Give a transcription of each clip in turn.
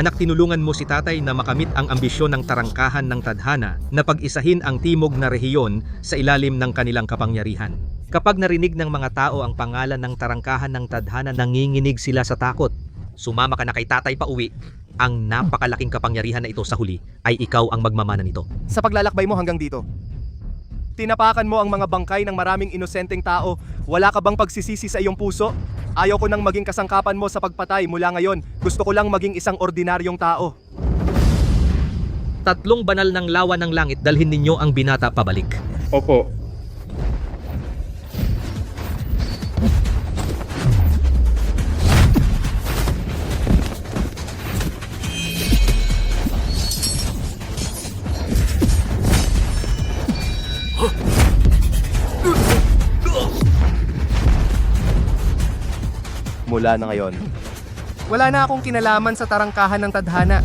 Anak, tinulungan mo si tatay na makamit ang ambisyon ng tarangkahan ng tadhana na pag-isahin ang timog na rehiyon sa ilalim ng kanilang kapangyarihan. Kapag narinig ng mga tao ang pangalan ng tarangkahan ng tadhana, nanginginig sila sa takot. Sumama ka na kay tatay pa uwi. Ang napakalaking kapangyarihan na ito sa huli ay ikaw ang magmamana nito. Sa paglalakbay mo hanggang dito, tinapakan mo ang mga bangkay ng maraming inosenteng tao. Wala ka bang pagsisisi sa iyong puso? Ayaw ko nang maging kasangkapan mo sa pagpatay mula ngayon. Gusto ko lang maging isang ordinaryong tao. 3 banal ng lawa ng langit, dalhin ninyo ang binata pabalik. Opo. Mula na ngayon, wala na akong kinalaman sa tarangkahan ng tadhana.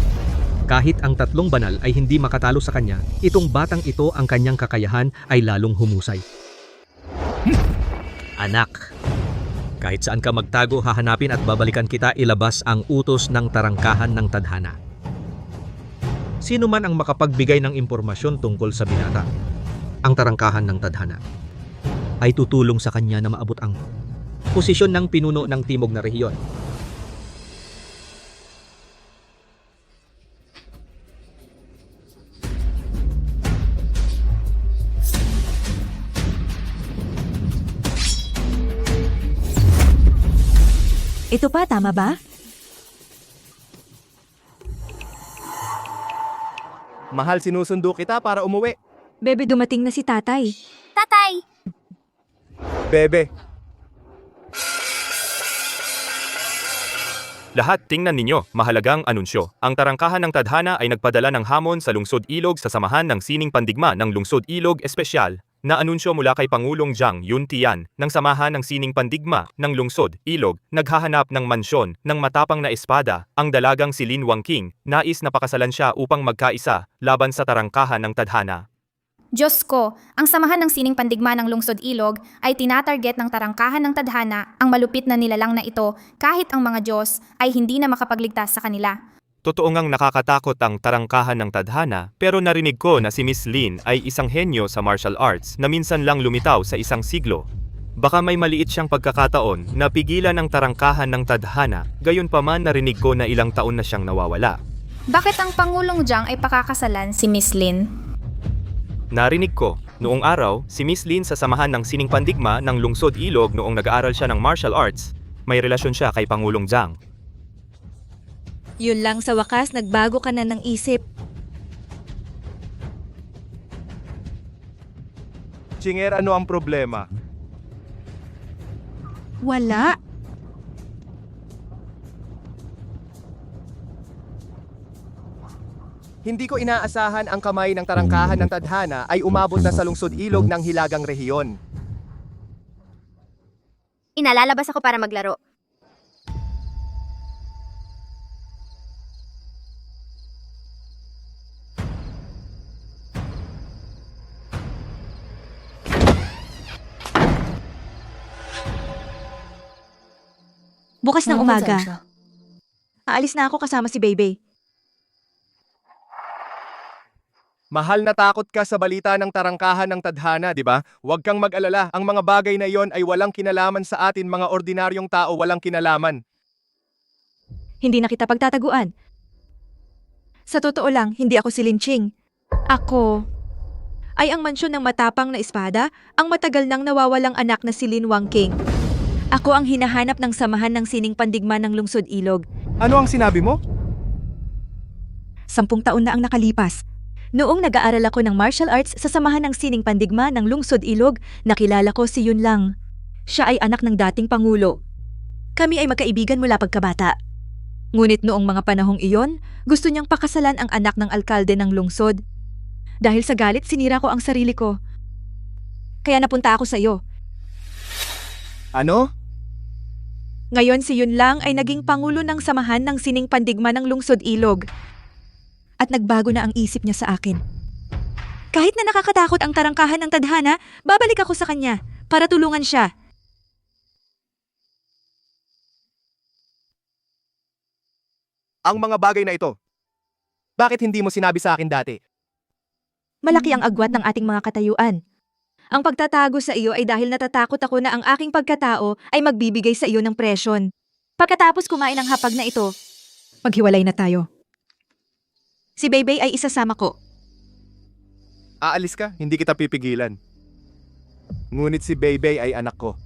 Kahit ang 3 banal ay hindi makatalo sa kanya, itong batang ito ang kanyang kakayahan ay lalong humusay. Anak, kahit saan ka magtago, hahanapin at babalikan kita, ilabas ang utos ng tarangkahan ng tadhana. Sino man ang makapagbigay ng impormasyon tungkol sa binata, ang tarangkahan ng tadhana ay tutulong sa kanya na maabot ang posisyon ng pinuno ng timog na rehiyon. Ito pa, tama ba? Mahal, sinusundo kita para umuwi. Bebe, dumating na si tatay. Tatay! Bebe, Lahat tingnan ninyo, mahalagang anunsyo. Ang tarangkahan ng tadhana ay nagpadala ng hamon sa Lungsod Ilog sa samahan ng Sining Pandigma ng Lungsod Ilog Espesyal na anunsyo mula kay Pangulong Jiang Yuntian ng samahan ng Sining Pandigma ng Lungsod Ilog. Naghahanap ng mansyon ng matapang na espada. Ang dalagang si Lin Wangqing, nais na pakasalan siya upang magkaisa laban sa tarangkahan ng tadhana. Diyos ko, ang samahan ng Sining Pandigma ng Lungsod Ilog ay tinatarget ng tarangkahan ng tadhana ang malupit na nilalang na ito kahit ang mga Diyos ay hindi na makapagligtas sa kanila. Totoo ngang nakakatakot ang tarangkahan ng tadhana, pero narinig ko na si Miss Lin ay isang henyo sa martial arts na minsan lang lumitaw sa isang siglo. Baka may maliit siyang pagkakataon na pigilan ang tarangkahan ng tadhana, gayon pa man narinig ko na ilang taon na siyang nawawala. Bakit ang Pangulong Jiang ay pakakasalan si Miss Lin? Narinig ko, noong araw, si Miss Lin sa samahan ng Sining Pandigma ng Lungsod Ilog noong nag-aaral siya ng martial arts, may relasyon siya kay Pangulong Jiang. Yun lang, sa wakas, nagbago ka na ng isip. Chinger, ano ang problema? Wala. Hindi ko inaasahan ang kamay ng tarangkahan ng tadhana ay umabot na sa Lungsod Ilog ng Hilagang Rehiyon. Inalalabas ako para maglaro. Bukas ng umaga. Aalis na ako kasama si Bebe. Mahal, na takot ka sa balita ng tarangkahan ng tadhana, di ba? Huwag kang mag-alala, ang mga bagay na iyon ay walang kinalaman sa atin, mga ordinaryong tao, walang kinalaman. Hindi na kita pagtataguan. Sa totoo lang, hindi ako si Lin Ching. Ako ay ang mansyon ng matapang na espada, ang matagal nang nawawalang anak na si Lin Wangqing. Ako ang hinahanap ng samahan ng Sining Pandigma ng Lungsod Ilog. Ano ang sinabi mo? 10 taon na ang nakalipas. Noong nag-aaral ako ng martial arts sa samahan ng Sining Pandigma ng Lungsod Ilog, nakilala ko si Yun Lang. Siya ay anak ng dating Pangulo. Kami ay magkaibigan mula pagkabata. Ngunit noong mga panahong iyon, gusto niyang pakasalan ang anak ng alkalde ng lungsod. Dahil sa galit, sinira ko ang sarili ko. Kaya napunta ako sa iyo. Ano? Ngayon si Yun Lang ay naging Pangulo ng samahan ng Sining Pandigma ng Lungsod Ilog. At nagbago na ang isip niya sa akin. Kahit na nakakatakot ang tarangkahan ng tadhana, babalik ako sa kanya para tulungan siya. ang mga bagay na ito. Bakit hindi mo sinabi sa akin dati? Malaki ang agwat ng ating mga katayuan. Ang pagtatago sa iyo ay dahil natatakot ako na ang aking pagkatao ay magbibigay sa iyo ng presyon. Pagkatapos kumain ng hapag na ito, maghiwalay na tayo. Si Beybey ay isasama ko. Aalis ka, hindi kita pipigilan. Ngunit si Beybey ay anak ko.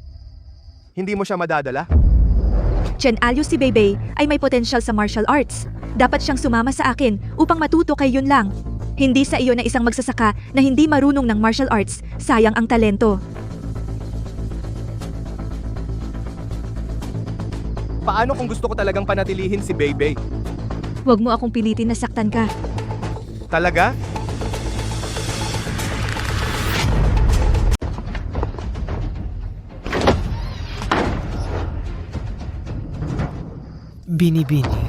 Hindi mo siya madadala? Chen Alyo si Beybey ay may potensyal sa martial arts. Dapat siyang sumama sa akin upang matuto kay Yun Lang. Hindi sa iyo na isang magsasaka na hindi marunong ng martial arts. Sayang ang talento. Paano kung gusto ko talagang panatilihin si Beybey? Huwag mo akong pilitin na saktan ka. Talaga? Bini-bini.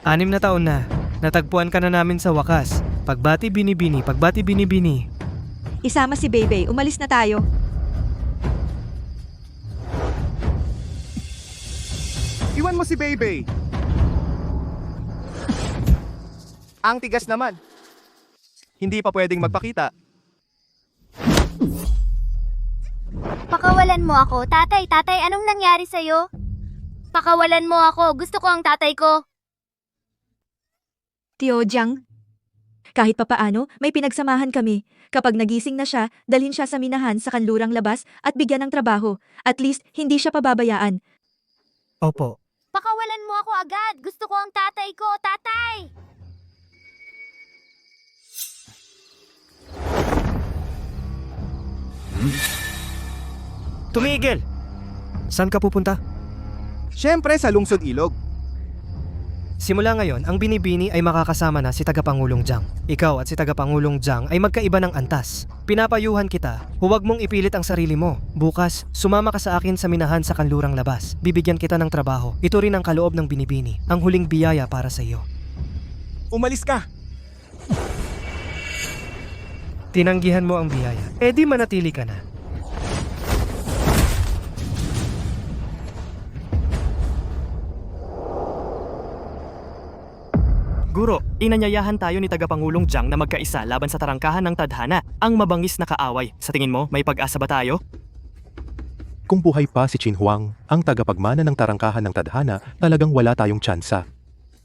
6 na taon na. Natagpuan ka na namin sa wakas. Pagbati bini-bini, pagbati bini-bini. Isama si Beybey, umalis na tayo. Iwan mo si Beybey. Ang tigas naman. Hindi pa pwedeng magpakita. Pakawalan mo ako. Tatay, anong nangyari sa'yo? Pakawalan mo ako. Gusto ko ang tatay ko. Tio Jiang, kahit papaano, may pinagsamahan kami. Kapag nagising na siya, dalhin siya sa minahan sa kanlurang labas at bigyan ng trabaho. At least, hindi siya pababayaan. Opo. Pakawalan mo ako agad. Gusto ko ang tatay ko. Tatay! Tumigil! Saan ka pupunta? Siyempre sa Lungsod Ilog. Simula ngayon, ang binibini ay makakasama na si Tagapangulong Jiang. Ikaw at si Tagapangulong Jiang ay magkaiba ng antas. Pinapayuhan kita, huwag mong ipilit ang sarili mo. Bukas, sumama ka sa akin sa minahan sa kanlurang labas. Bibigyan kita ng trabaho. Ito rin ang kaloob ng binibini, ang huling biyaya para sa iyo. Umalis ka. Tinanggihan mo ang biyaya. Eh di manatili ka na. Guro, inanyayahan tayo ni Tagapangulong Jiang na magkaisa laban sa tarangkahan ng tadhana, ang mabangis na kaaway. Sa tingin mo, may pag-asa ba tayo? Kung buhay pa si Qin Huang, ang tagapagmana ng tarangkahan ng tadhana, talagang wala tayong tsansa.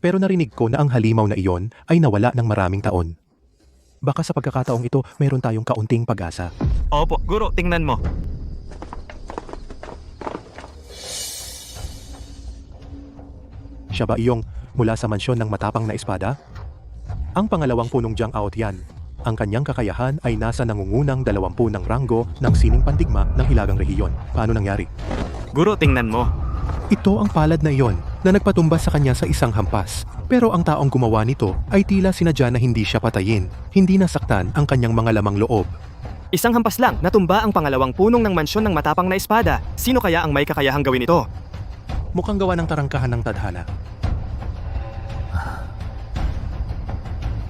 Pero narinig ko na ang halimaw na iyon ay nawala ng maraming taon. Baka sa pagkakataong ito, meron tayong kaunting pag-asa. Opo, Guro, tingnan mo. Siya ba iyong mula sa mansyon ng matapang na espada? Ang pangalawang punong Jiang Aotian. Ang kanyang kakayahan ay nasa nangungunang 20 ng ranggo ng sining pandigma ng Hilagang Rehiyon. Paano nangyari? Guro, tingnan mo. Ito ang palad na iyon na nagpatumba sa kanya sa isang hampas. Pero ang taong gumawa nito ay tila sinadya na hindi siya patayin. Hindi nasaktan ang kanyang mga lamang loob. Isang hampas lang, natumba ang pangalawang punong ng mansyon ng matapang na espada. Sino kaya ang may kakayahang gawin ito? Mukhang gawa ng tarangkahan ng tadhana.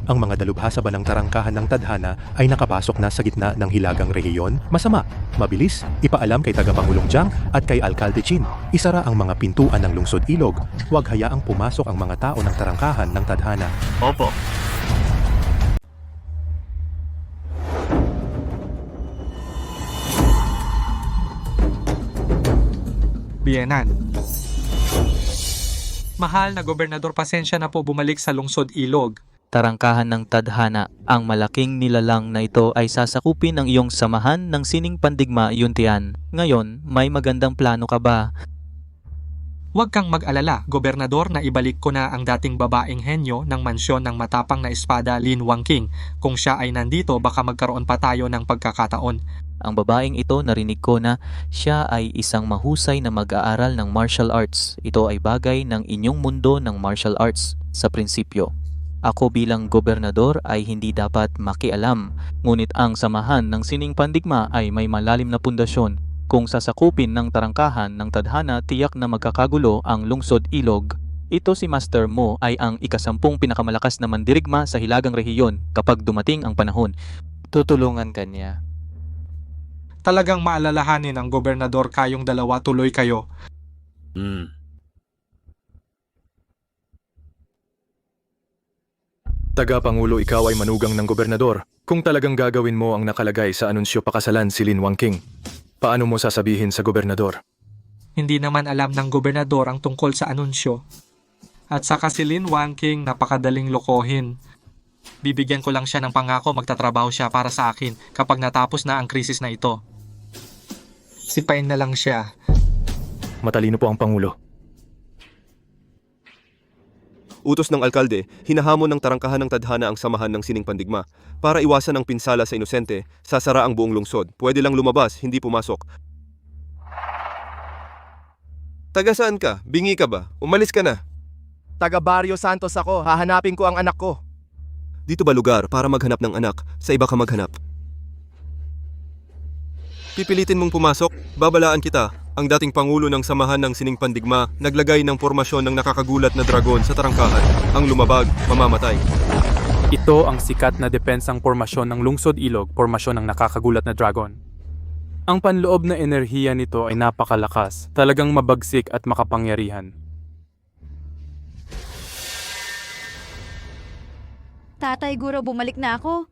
Ang mga dalubhasa ba ng tarangkahan ng tadhana ay nakapasok na sa gitna ng Hilagang Rehiyon? Masama, mabilis, ipaalam kay Tagapangulong Jiang at kay Alkalde Qin. Isara ang mga pintuan ng Lungsod Ilog. Huwag hayaang pumasok ang mga tao ng tarangkahan ng tadhana. Opo. Bienan. Mahal na Gobernador, pasensya na po bumalik sa Lungsod Ilog. Tarangkahan ng tadhana, ang malaking nilalang na ito ay sasakupin ng iyong samahan ng sining pandigma Yuntian. Ngayon, may magandang plano ka ba? Huwag kang mag-alala, Gobernador, na ibalik ko na ang dating babaeng henyo ng mansyon ng matapang na espada Lin Wangqing. Kung siya ay nandito, baka magkaroon pa tayo ng pagkakataon. Ang babaeng ito, narinig ko na siya ay isang mahusay na mag-aaral ng martial arts. Ito ay bagay ng inyong mundo ng martial arts sa prinsipyo. Ako bilang gobernador ay hindi dapat makialam, ngunit ang samahan ng sining pandigma ay may malalim na pundasyon. Kung sasakupin ng tarangkahan ng tadhana, tiyak na magkakagulo ang Lungsod Ilog. Ito si Master Mo ay ang ika-10 pinakamalakas na mandirigma sa Hilagang Rehiyon kapag dumating ang panahon. Tutulungan ka niya. Talagang maalalahanin ng Gobernador kayong dalawa, tuloy kayo. Tagapangulo, ikaw ay manugang ng gobernador. Kung talagang gagawin mo ang nakalagay sa anunsyo pakasalan si Lin Wangking, paano mo sasabihin sa gobernador? Hindi naman alam ng gobernador ang tungkol sa anunsyo. At saka si Lin Wangking napakadaling lokohin. Bibigyan ko lang siya ng pangako magtatrabaho siya para sa akin kapag natapos na ang krisis na ito. Sipain na lang siya. Matalino po ang Pangulo. Utos ng alkalde, hinahamon ng tarangkahan ng tadhana ang samahan ng sining pandigma. Para iwasan ang pinsala sa inosente, sasara ang buong lungsod. Pwede lang lumabas, hindi pumasok. Taga saan ka? Bingi ka ba? Umalis ka na. Taga Barrio Santos ako. Hahanapin ko ang anak ko. Dito ba lugar para maghanap ng anak? Sa iba ka maghanap. Pipilitin mong pumasok, babalaan kita. Ang dating pangulo ng samahan ng sining pandigma naglagay ng formasyon ng nakakagulat na dragon sa tarangkahan. Ang lumabag, mamamatay. Ito ang sikat na depensang pormasyon ng Lungsod Ilog, pormasyon ng nakakagulat na dragon. Ang panloob na enerhiya nito ay napakalakas, talagang mabagsik at makapangyarihan. Tatay Guro, bumalik na ako.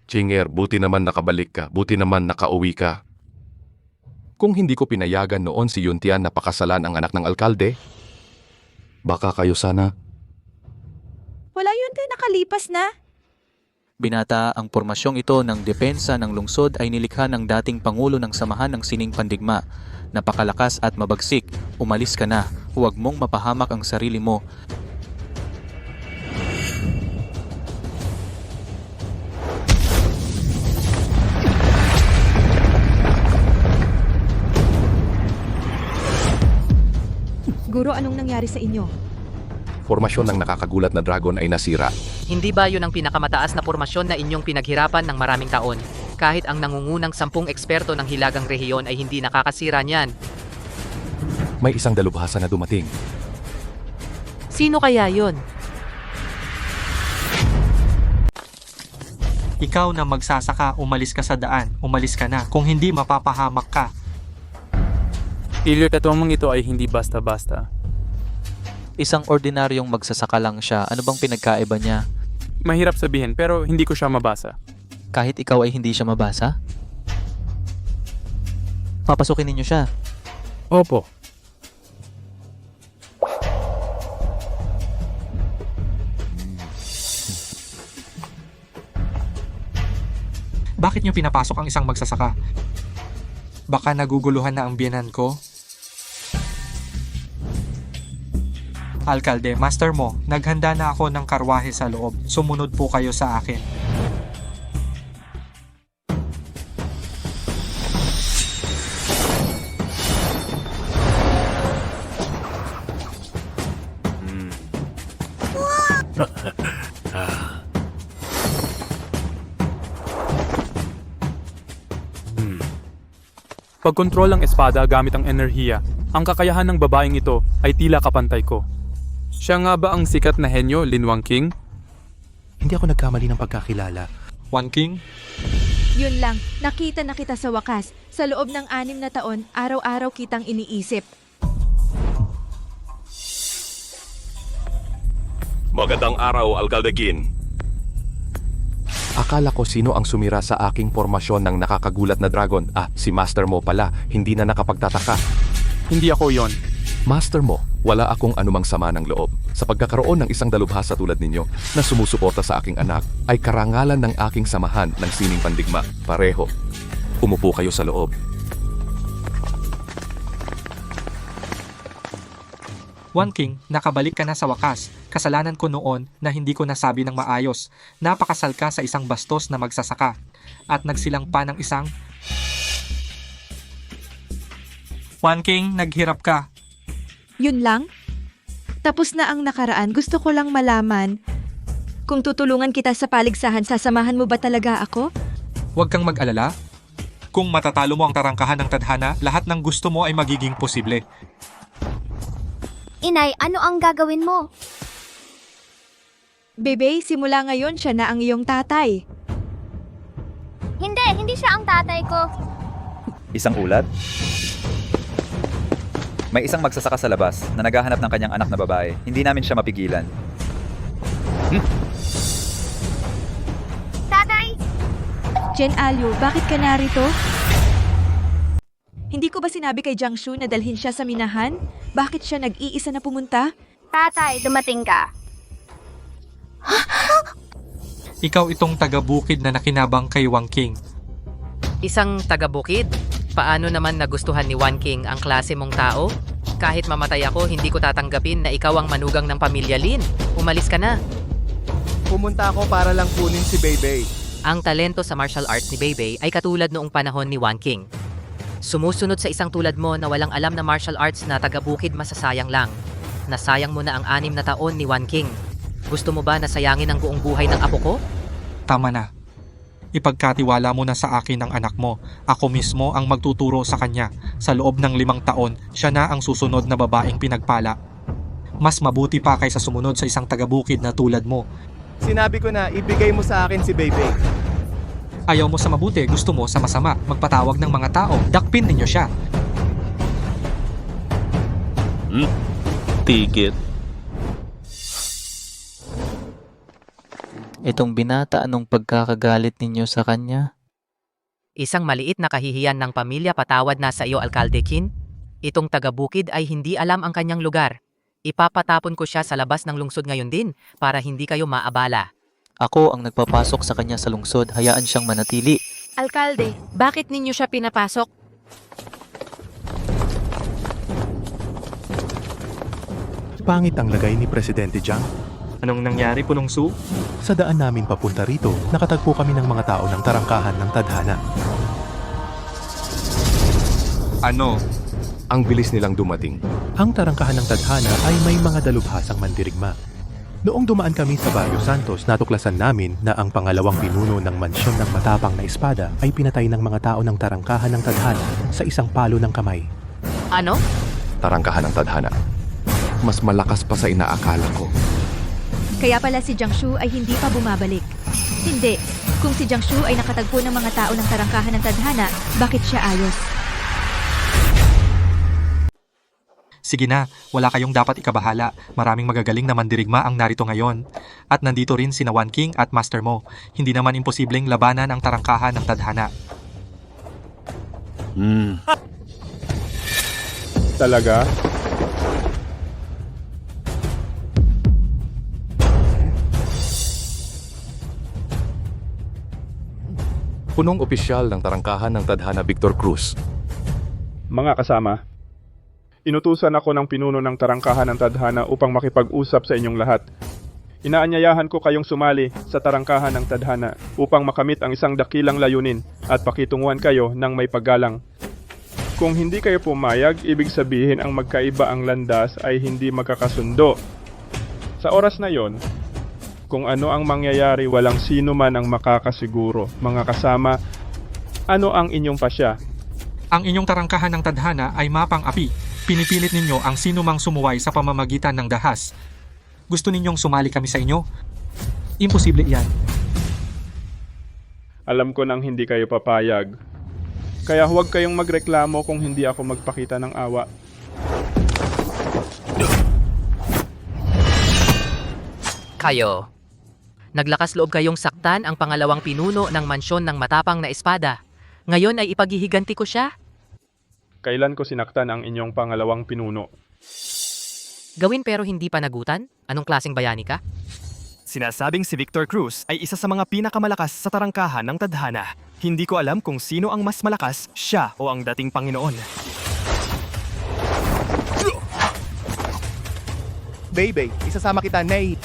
Chinger, buti naman nakabalik ka, buti naman nakauwi ka. Kung hindi ko pinayagan noon si Yuntian na pakasalan ang anak ng alkalde, baka kayo sana. Wala yun din, nakalipas na. Binata ang pormasyong ito ng depensa ng lungsod ay nilikha ng dating Pangulo ng Samahan ng Sining Pandigma. Napakalakas at mabagsik, umalis ka na, huwag mong mapahamak ang sarili mo. Guro, anong nangyari sa inyo? Formasyon ng nakakagulat na dragon ay nasira. Hindi ba yun ang pinakamataas na pormasyon na inyong pinaghirapan ng maraming taon? Kahit ang nangungunang 10 eksperto ng Hilagang Rehiyon ay hindi nakakasira niyan. May isang dalubhasa na dumating. Sino kaya yun? Ikaw na magsasaka, umalis ka sa daan, umalis ka na. Kung hindi, mapapahamak ka. Ilyo katwamang ito ay hindi basta-basta. Isang ordinaryong magsasaka lang siya, ano bang pinagkaiba niya? Mahirap sabihin pero hindi ko siya mabasa. Kahit ikaw ay hindi siya mabasa? Papasukin ninyo siya. Opo. Bakit niyo pinapasok ang isang magsasaka? Baka naguguluhan na ang biyenan ko? Alkalde, master mo, naghanda na ako ng karwahe sa loob. Sumunod po kayo sa akin. Pagkontrol ng espada gamit ang enerhiya, ang kakayahan ng babaeng ito ay tila kapantay ko. Siya nga ba ang sikat na henyo, Lin Wangking? Hindi ako nagkamali ng pagkakilala. Wangking? Yun lang, nakita na kita sa wakas. Sa loob ng 6 na taon, araw-araw kitang iniisip. Magandang araw, Alkalde Gin. Akala ko sino ang sumira sa aking formasyon ng nakakagulat na dragon. Si Master Mo pala, hindi na nakapagtataka. Hindi ako yon. Master Mo, wala akong anumang sama ng loob. Sa pagkakaroon ng isang dalubhasa tulad ninyo na sumusuporta sa aking anak, ay karangalan ng aking samahan ng sining pandigma. Pareho. Umupo kayo sa loob. Wangking, nakabalik ka na sa wakas. Kasalanan ko noon na hindi ko nasabi ng maayos. Napakasal ka sa isang bastos na magsasaka. At nagsilang pa ng isang... Wangking, naghirap ka. Yun lang? Tapos na ang nakaraan, gusto ko lang malaman. Kung tutulungan kita sa paligsahan, sasamahan mo ba talaga ako? Huwag kang mag-alala. Kung matatalo mo ang tarangkahan ng tadhana, lahat ng gusto mo ay magiging posible. Inay, ano ang gagawin mo? Bebe, simula ngayon siya na ang iyong tatay. Hindi siya ang tatay ko. Isang ulat? May isang magsasaka sa labas na naghahanap ng kanyang anak na babae. Hindi namin siya mapigilan. Chen Alyo, bakit ka narito? Hindi ko ba sinabi kay Jiangshu na dalhin siya sa minahan? Bakit siya nag-iisa na pumunta? Tatay, dumating ka. Ikaw itong taga-bukid na nakinabang kay Wang King. Isang taga-bukid? Paano naman nagustuhan ni Wan King ang klase mong tao? Kahit mamatay ako, hindi ko tatanggapin na ikaw ang manugang ng pamilya Lin. Umalis ka na. Pumunta ako para lang kunin si Beibei. Ang talento sa martial arts ni Beibei ay katulad noong panahon ni Wan King. Sumusunod sa isang tulad mo na walang alam na martial arts na taga-bukid, masasayang lang. Nasayang mo na ang 6 na taon ni Wan King. Gusto mo ba na sayangin ang buong buhay ng apo ko? Tama na. Ipagkatiwala mo na sa akin ang anak mo. Ako mismo ang magtuturo sa kanya. Sa loob ng 5 taon, siya na ang susunod na babaeng pinagpala. Mas mabuti pa kaysa sumunod sa isang taga-bukid na tulad mo. Sinabi ko na ibigay mo sa akin si Beibei. Ayaw mo sa mabuti, gusto mo sa masama. Magpatawag ng mga tao, dakpin ninyo siya. Tigil. Itong binata, anong pagkakagalit ninyo sa kanya? Isang maliit na kahihiyan ng pamilya, patawad na sa iyo, Alkalde Kin. Itong taga-bukid ay hindi alam ang kanyang lugar. Ipapatapon ko siya sa labas ng lungsod ngayon din para hindi kayo maabala. Ako ang nagpapasok sa kanya sa lungsod, hayaan siyang manatili. Alkalde, bakit ninyo siya pinapasok? Pangit ang lagay ni Presidente Jiang. Anong nangyari, Punong Su? Sa daan namin papunta rito, nakatagpo kami ng mga tao ng tarangkahan ng tadhana. Ano? Ang bilis nilang dumating. Ang tarangkahan ng tadhana ay may mga dalubhasang mandirigma. Noong dumaan kami sa Barrio Santos, natuklasan namin na ang pangalawang pinuno ng mansyon ng matapang na espada ay pinatay ng mga tao ng tarangkahan ng tadhana sa isang palo ng kamay. Ano? Tarangkahan ng tadhana. Mas malakas pa sa inaakala ko. Kaya pala si Jiangshu ay hindi pa bumabalik. Hindi. Kung si Jiangshu ay nakatagpo ng mga tao ng tarangkahan ng tadhana, bakit siya ayos? Sige na, wala kayong dapat ikabahala. Maraming magagaling na mandirigma ang narito ngayon. At nandito rin sina Wan King at Master Mo. Hindi naman imposibleng labanan ang tarangkahan ng tadhana. Talaga? Punong opisyal ng tarangkahan ng tadhana, Victor Cruz. Mga kasama, inutusan ako ng pinuno ng tarangkahan ng tadhana upang makipag-usap sa inyong lahat. Inaanyayahan ko kayong sumali sa tarangkahan ng tadhana upang makamit ang isang dakilang layunin at pakitunguhan kayo ng may paggalang. Kung hindi kayo pumayag, ibig sabihin ang magkaiba ang landas ay hindi magkakasundo. Sa oras na yon, kung ano ang mangyayari, walang sino man ang makakasiguro. Mga kasama, ano ang inyong pasya? Ang inyong tarangkahan ng tadhana ay mapang api. Pinipilit ninyo ang sino mang sumuway sa pamamagitan ng dahas. Gusto ninyong sumali kami sa inyo? Imposible iyan. Alam ko nang hindi kayo papayag. Kaya huwag kayong magreklamo kung hindi ako magpakita ng awa. Kayo. Naglakas loob kayong saktan ang pangalawang pinuno ng mansyon ng matapang na espada. Ngayon ay ipaghihiganti ko siya? Kailan ko sinaktan ang inyong pangalawang pinuno? Gawin pero hindi panagutan? Anong klaseng bayani ka? Sinasabing si Victor Cruz ay isa sa mga pinakamalakas sa tarangkahan ng tadhana. Hindi ko alam kung sino ang mas malakas, siya o ang dating Panginoon. Beibei, isasama kita, Nay.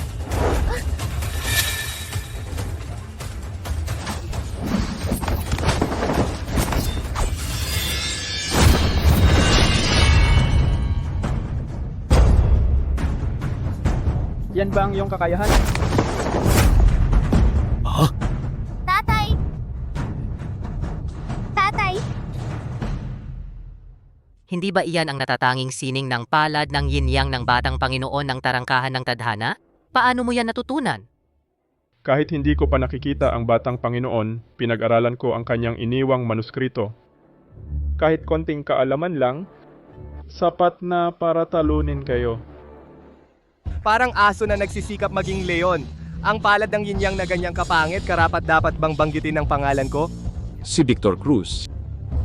Yan ba ang iyong kakayahan? Tatay! Tatay! Hindi ba iyan ang natatanging sining ng palad ng yin-yang ng batang Panginoon ng tarangkahan ng tadhana? Paano mo yan natutunan? Kahit hindi ko pa nakikita ang batang Panginoon, pinag-aralan ko ang kanyang iniwang manuskrito. Kahit konting kaalaman lang, sapat na para talunin kayo. Parang aso na nagsisikap maging leon. Ang palad ng yin-yang na ganyang kapangit, karapat dapat bang banggitin ang pangalan ko? si Victor Cruz,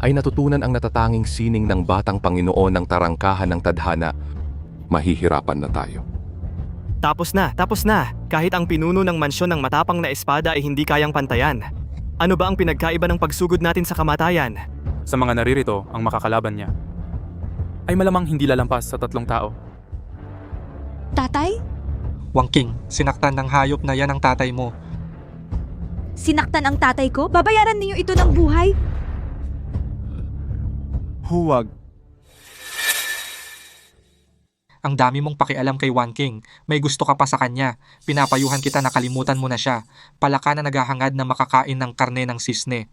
ay natutunan ang natatanging sining ng batang Panginoon ng tarangkahan ng tadhana, mahihirapan na tayo. Tapos na. Kahit ang pinuno ng mansyon ng matapang na espada ay hindi kayang pantayan. Ano ba ang pinagkaiba ng pagsugod natin sa kamatayan? Sa mga naririto, ang makakalaban niya ay malamang hindi lalampas sa 3 tao. Tatay? Wang King, sinaktan ng hayop na yan ang tatay mo. Sinaktan ang tatay ko? Babayaran ninyo ito ng buhay? Huwag. Ang dami mong pakialam kay Wan King. May gusto ka pa sa kanya. Pinapayuhan kita na kalimutan mo na siya. Palaka na naghahangad na makakain ng karne ng sisne.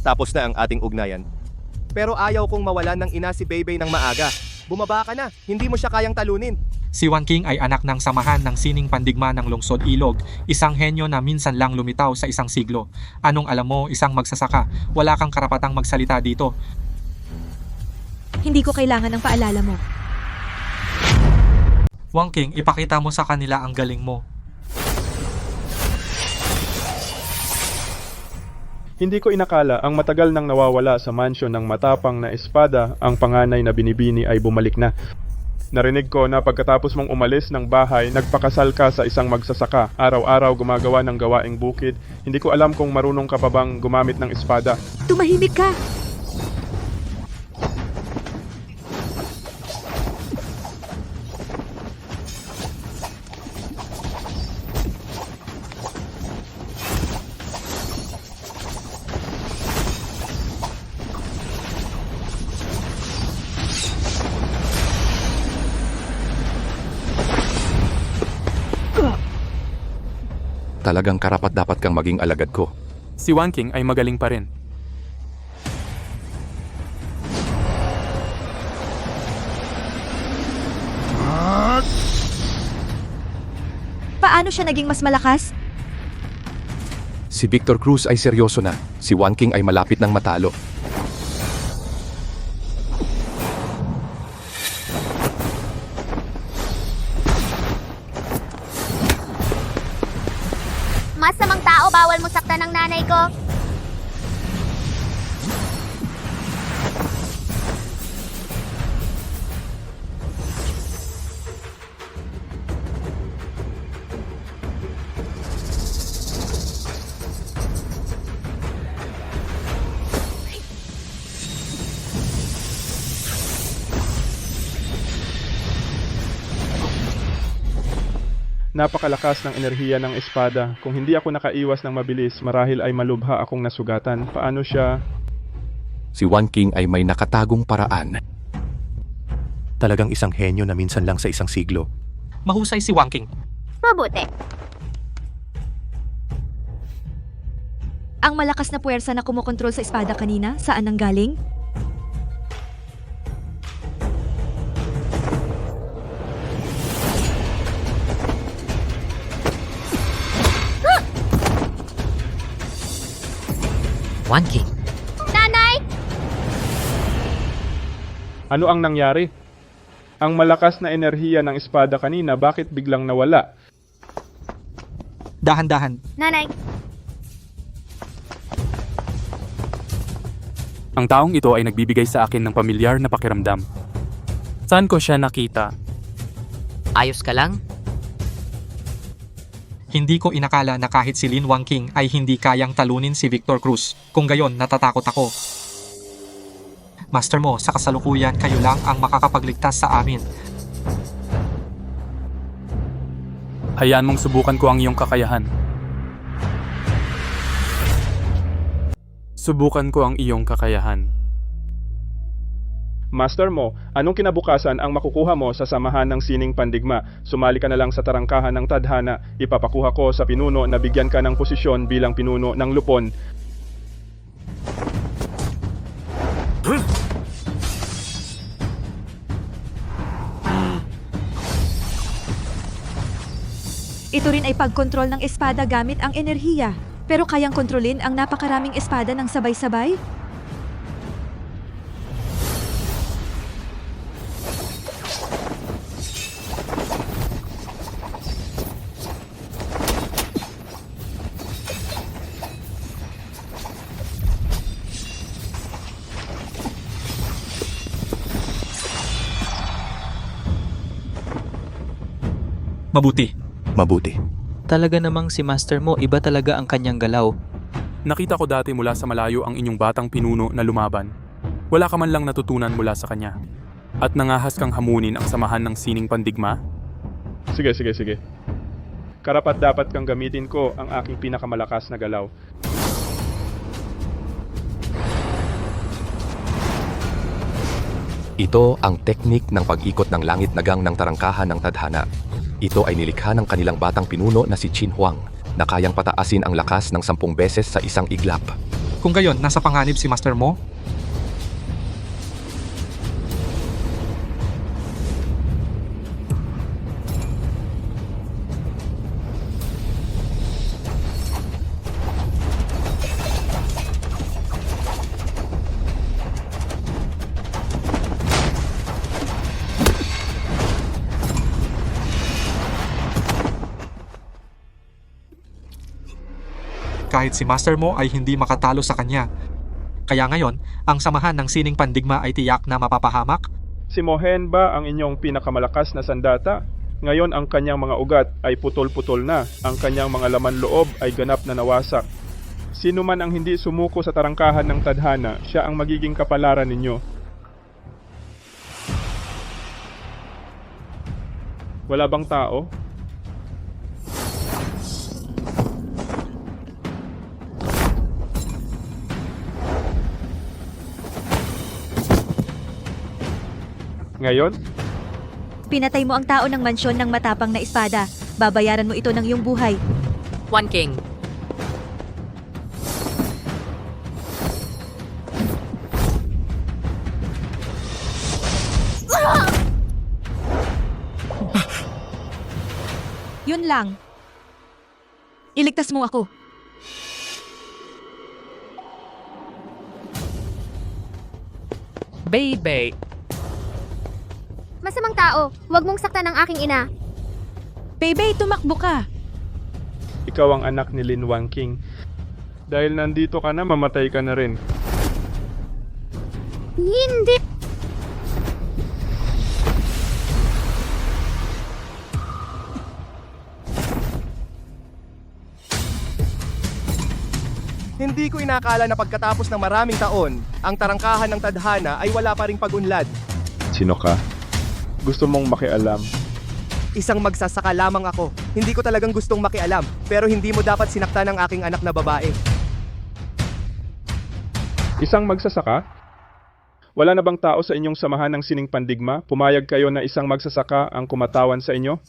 Tapos na ang ating ugnayan. Pero ayaw kong mawalan ng ina si Beibei ng maaga. Bumaba ka na, hindi mo siya kayang talunin. Si Wan King ay anak ng samahan ng sining pandigma ng Lungsod Ilog, isang henyo na minsan lang lumitaw sa isang siglo. Anong alam mo, isang magsasaka, wala kang karapatang magsalita dito. Hindi ko kailangan ng paalala mo. Wang King, ipakita mo sa kanila ang galing mo. Hindi ko inakala ang matagal nang nawawala sa mansyon ng matapang na espada ang panganay na binibini ay bumalik na. Narinig ko na pagkatapos mong umalis ng bahay, nagpakasal ka sa isang magsasaka. Araw-araw gumagawa ng gawaing bukid. Hindi ko alam kung marunong ka pa bang gumamit ng espada. Tumahimik ka! Talagang karapat-dapat kang maging alagad ko. Si Wan King ay magaling pa rin. Paano siya naging mas malakas? Si Victor Cruz ay seryoso na. Si Wan King ay malapit ng matalo. Masamang tao, bawal mo saktan ng nanay ko. Napakalakas ng enerhiya ng espada. Kung hindi ako nakaiwas ng mabilis, marahil ay malubha akong nasugatan. Paano siya? Si Wan King ay may nakatagong paraan. Talagang isang henyo na minsan lang sa isang siglo. Mahusay si Wang King. Mabuti. Ang malakas na puwersa na kumokontrol sa espada kanina, saan nanggaling? Wan King. Nanay! Ano ang nangyari? Ang malakas na enerhiya ng espada kanina, bakit biglang nawala? Dahan-dahan. Nanay! Ang taong ito ay nagbibigay sa akin ng pamilyar na pakiramdam. Saan ko siya nakita? Ayos ka lang? Hindi ko inakala na kahit si Lin Wang King ay hindi kayang talunin si Victor Cruz. Kung gayon, natatakot ako. Master mo, sa kasalukuyan kayo lang ang makakapagligtas sa amin. Hayaan mong subukan ko ang iyong kakayahan. Subukan ko ang iyong kakayahan. Master mo, anong kinabukasan ang makukuha mo sa samahan ng sining pandigma? Sumali ka na lang sa tarangkahan ng tadhana. Ipapakuha ko sa pinuno na bigyan ka ng posisyon bilang pinuno ng lupon. Ito rin ay pagkontrol ng espada gamit ang enerhiya. Pero kayang kontrolin ang napakaraming espada ng sabay-sabay? Mabuti. Mabuti. Talaga namang si Master Mo, iba talaga ang kanyang galaw. Nakita ko dati mula sa malayo ang inyong batang pinuno na lumaban. Wala ka man lang natutunan mula sa kanya. At nangahas kang hamunin ang samahan ng sining pandigma? Sige. Karapat dapat kang gamitin ko ang aking pinakamalakas na galaw. Ito ang teknik ng pag-ikot ng langit nagang ng tarangkahan ng tadhana. Ito ay nilikha ng kanilang batang pinuno na si Qin Huang na kayang pataasin ang lakas ng 10 beses sa isang iglap. Kung gayon, nasa panganib si Master Mo? Kahit si Master Mo ay hindi makatalo sa kanya. Kaya ngayon, ang samahan ng sining pandigma ay tiyak na mapapahamak? Si Mohen ba ang inyong pinakamalakas na sandata? Ngayon ang kanyang mga ugat ay putol-putol na, ang kanyang mga laman loob ay ganap na nawasak. Sino man ang hindi sumuko sa tarangkahan ng tadhana, siya ang magiging kapalaran ninyo. Wala bang tao? Ngayon? Pinatay mo ang tao ng mansyon ng matapang na espada. Babayaran mo ito ng iyong buhay. Wan King. Yun lang. Iligtas mo ako. Baby. Masamang tao, huwag mong saktan ang aking ina. Bebe, tumakbo ka. Ikaw ang anak ni Lin Wangking. Dahil nandito ka na, mamatay ka na rin. Hindi. Hindi ko inakala na pagkatapos ng maraming taon, ang tarangkahan ng tadhana ay wala pa ring pag-unlad. Sino ka? Gusto mong makialam? Isang magsasaka lamang ako. Hindi ko talagang gustong makialam, pero hindi mo dapat sinaktan ang aking anak na babae. Isang magsasaka? Wala na bang tao sa inyong samahan ng sining pandigma? Pumayag kayo na isang magsasaka ang kumatawan sa inyo?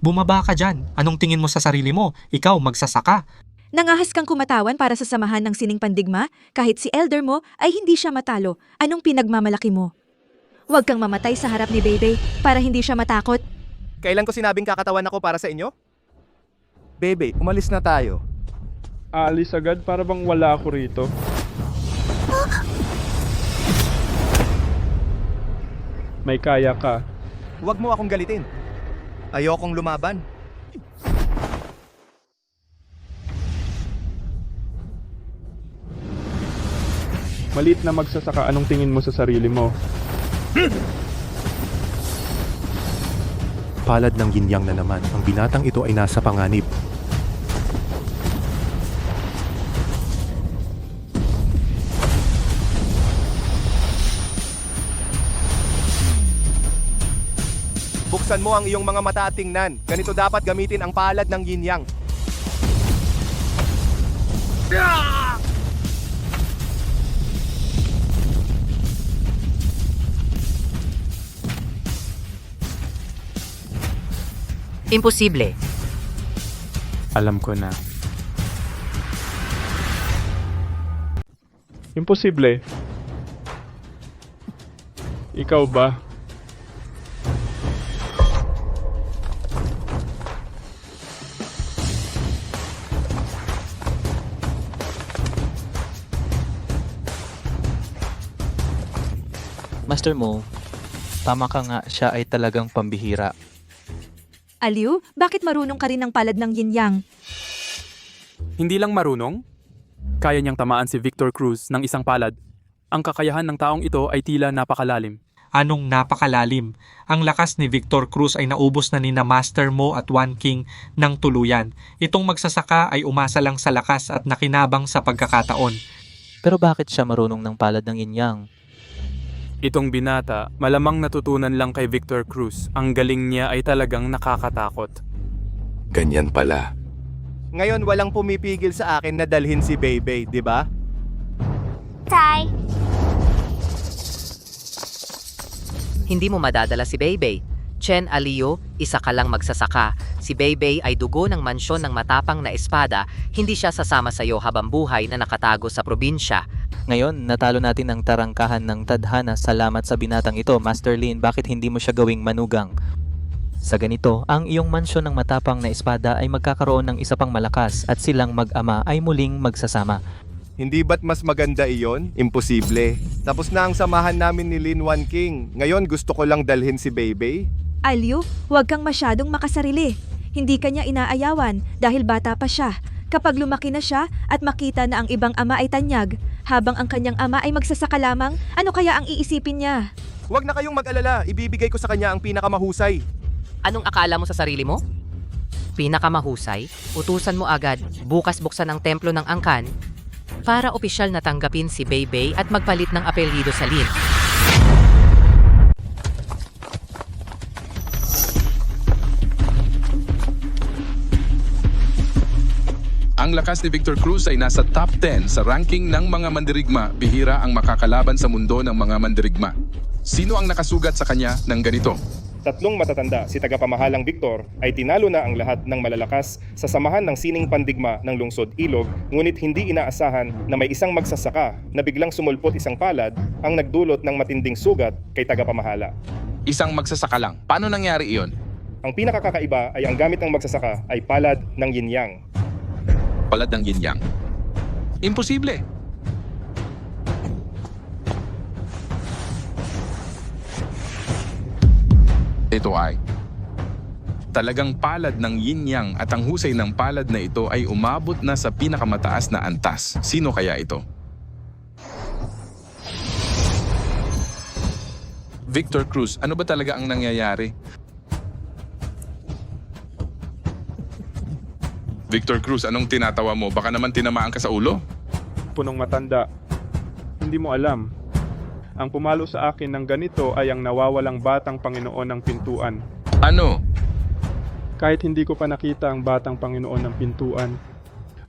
Bumaba ka dyan. Anong tingin mo sa sarili mo? Ikaw, magsasaka. Nangahas kang kumatawan para sa samahan ng sining pandigma? Kahit si elder mo ay hindi siya matalo. Anong pinagmamalaki mo? Huwag kang mamatay sa harap ni Bebe para hindi siya matakot. Kailan ko sinabing kakatawan ako para sa inyo? Bebe, umalis na tayo. Aalis agad para bang wala ako rito. May kaya ka. Huwag mo akong galitin. Ayokong lumaban. Maliit na magsasaka, anong tingin mo sa sarili mo? Palad ng yin-yang na naman, ang binatang ito ay nasa panganib. Buksan mo ang iyong mga mata at tingnan. Ganito dapat gamitin ang palad ng yin-yang. Imposible. Alam ko na. Imposible. Ikaw ba? Master Mo, tama ka nga, siya ay talagang pambihira. Aliw, bakit marunong ka rin ng palad ng yin-yang? Hindi lang marunong, kaya niyang tamaan si Victor Cruz ng isang palad. Ang kakayahan ng taong ito ay tila napakalalim. Anong napakalalim. Ang lakas ni Victor Cruz ay naubos na ni na Master Mo at One King ng tuluyan. Itong magsasaka ay umasa lang sa lakas at nakinabang sa pagkakataon. Pero bakit siya marunong ng palad ng Yin-Yang? Itong binata, malamang natutunan lang kay Victor Cruz. Ang galing niya ay talagang nakakatakot. Ganyan pala. Ngayon walang pumipigil sa akin na dalhin si Beibei, di ba? Tay, Hindi mo madadala si Beibei. Chen Aliyo, isa ka lang magsasaka. Si Beibei ay dugo ng mansyon ng matapang na espada. Hindi siya sasama sa iyo habang buhay na nakatago sa probinsya. Ngayon, natalo natin ang tarangkahan ng tadhana. Salamat sa binatang ito, Master Lin. Bakit hindi mo siya gawing manugang? Sa ganito, ang iyong mansyon ng matapang na espada ay magkakaroon ng isa pang malakas at silang mag-ama ay muling magsasama. Hindi ba't mas maganda iyon? Imposible. Tapos na ang samahan namin ni Lin Wan King. Ngayon gusto ko lang dalhin si Beibei. Alyo, huwag kang masyadong makasarili. Hindi kanya inaayawan dahil bata pa siya. Kapag lumaki na siya at makita na ang ibang ama ay tanyag, habang ang kanyang ama ay magsasaka lamang, ano kaya ang iisipin niya? Huwag na kayong mag-alala. Ibibigay ko sa kanya ang pinakamahusay. Anong akala mo sa sarili mo? Pinakamahusay? Utusan mo agad, bukas buksan ang templo ng angkan para opisyal na tanggapin si Beibei at magpalit ng apelyido sa Lin. Ang lakas ni Victor Cruz ay nasa top 10 sa ranking ng mga mandirigma. Bihira ang makakalaban sa mundo ng mga mandirigma. Sino ang nakasugat sa kanya ng ganito? Tatlong matatanda si tagapamahalang Victor ay tinalo na ang lahat ng malalakas sa samahan ng sining pandigma ng lungsod Ilog, ngunit hindi inaasahan na may isang magsasaka na biglang sumulpot isang palad ang nagdulot ng matinding sugat kay tagapamahala. Isang magsasaka lang. Paano nangyari iyon? Ang pinakakakaiba ay ang gamit ng magsasaka ay palad ng Yin-Yang. Palad ng Yin-Yang. Imposible. Ito ay talagang palad ng Yin-Yang at ang husay ng palad na ito ay umabot na sa pinakamataas na antas. Sino kaya ito? Victor Cruz, ano ba talaga ang nangyayari? Victor Cruz, anong tinatawa mo? Baka naman tinamaan ka sa ulo? Punong matanda. Hindi mo alam. Ang pumalo sa akin ng ganito ay ang nawawalang batang Panginoon ng pintuan. Ano? Kahit hindi ko pa nakita ang batang Panginoon ng pintuan,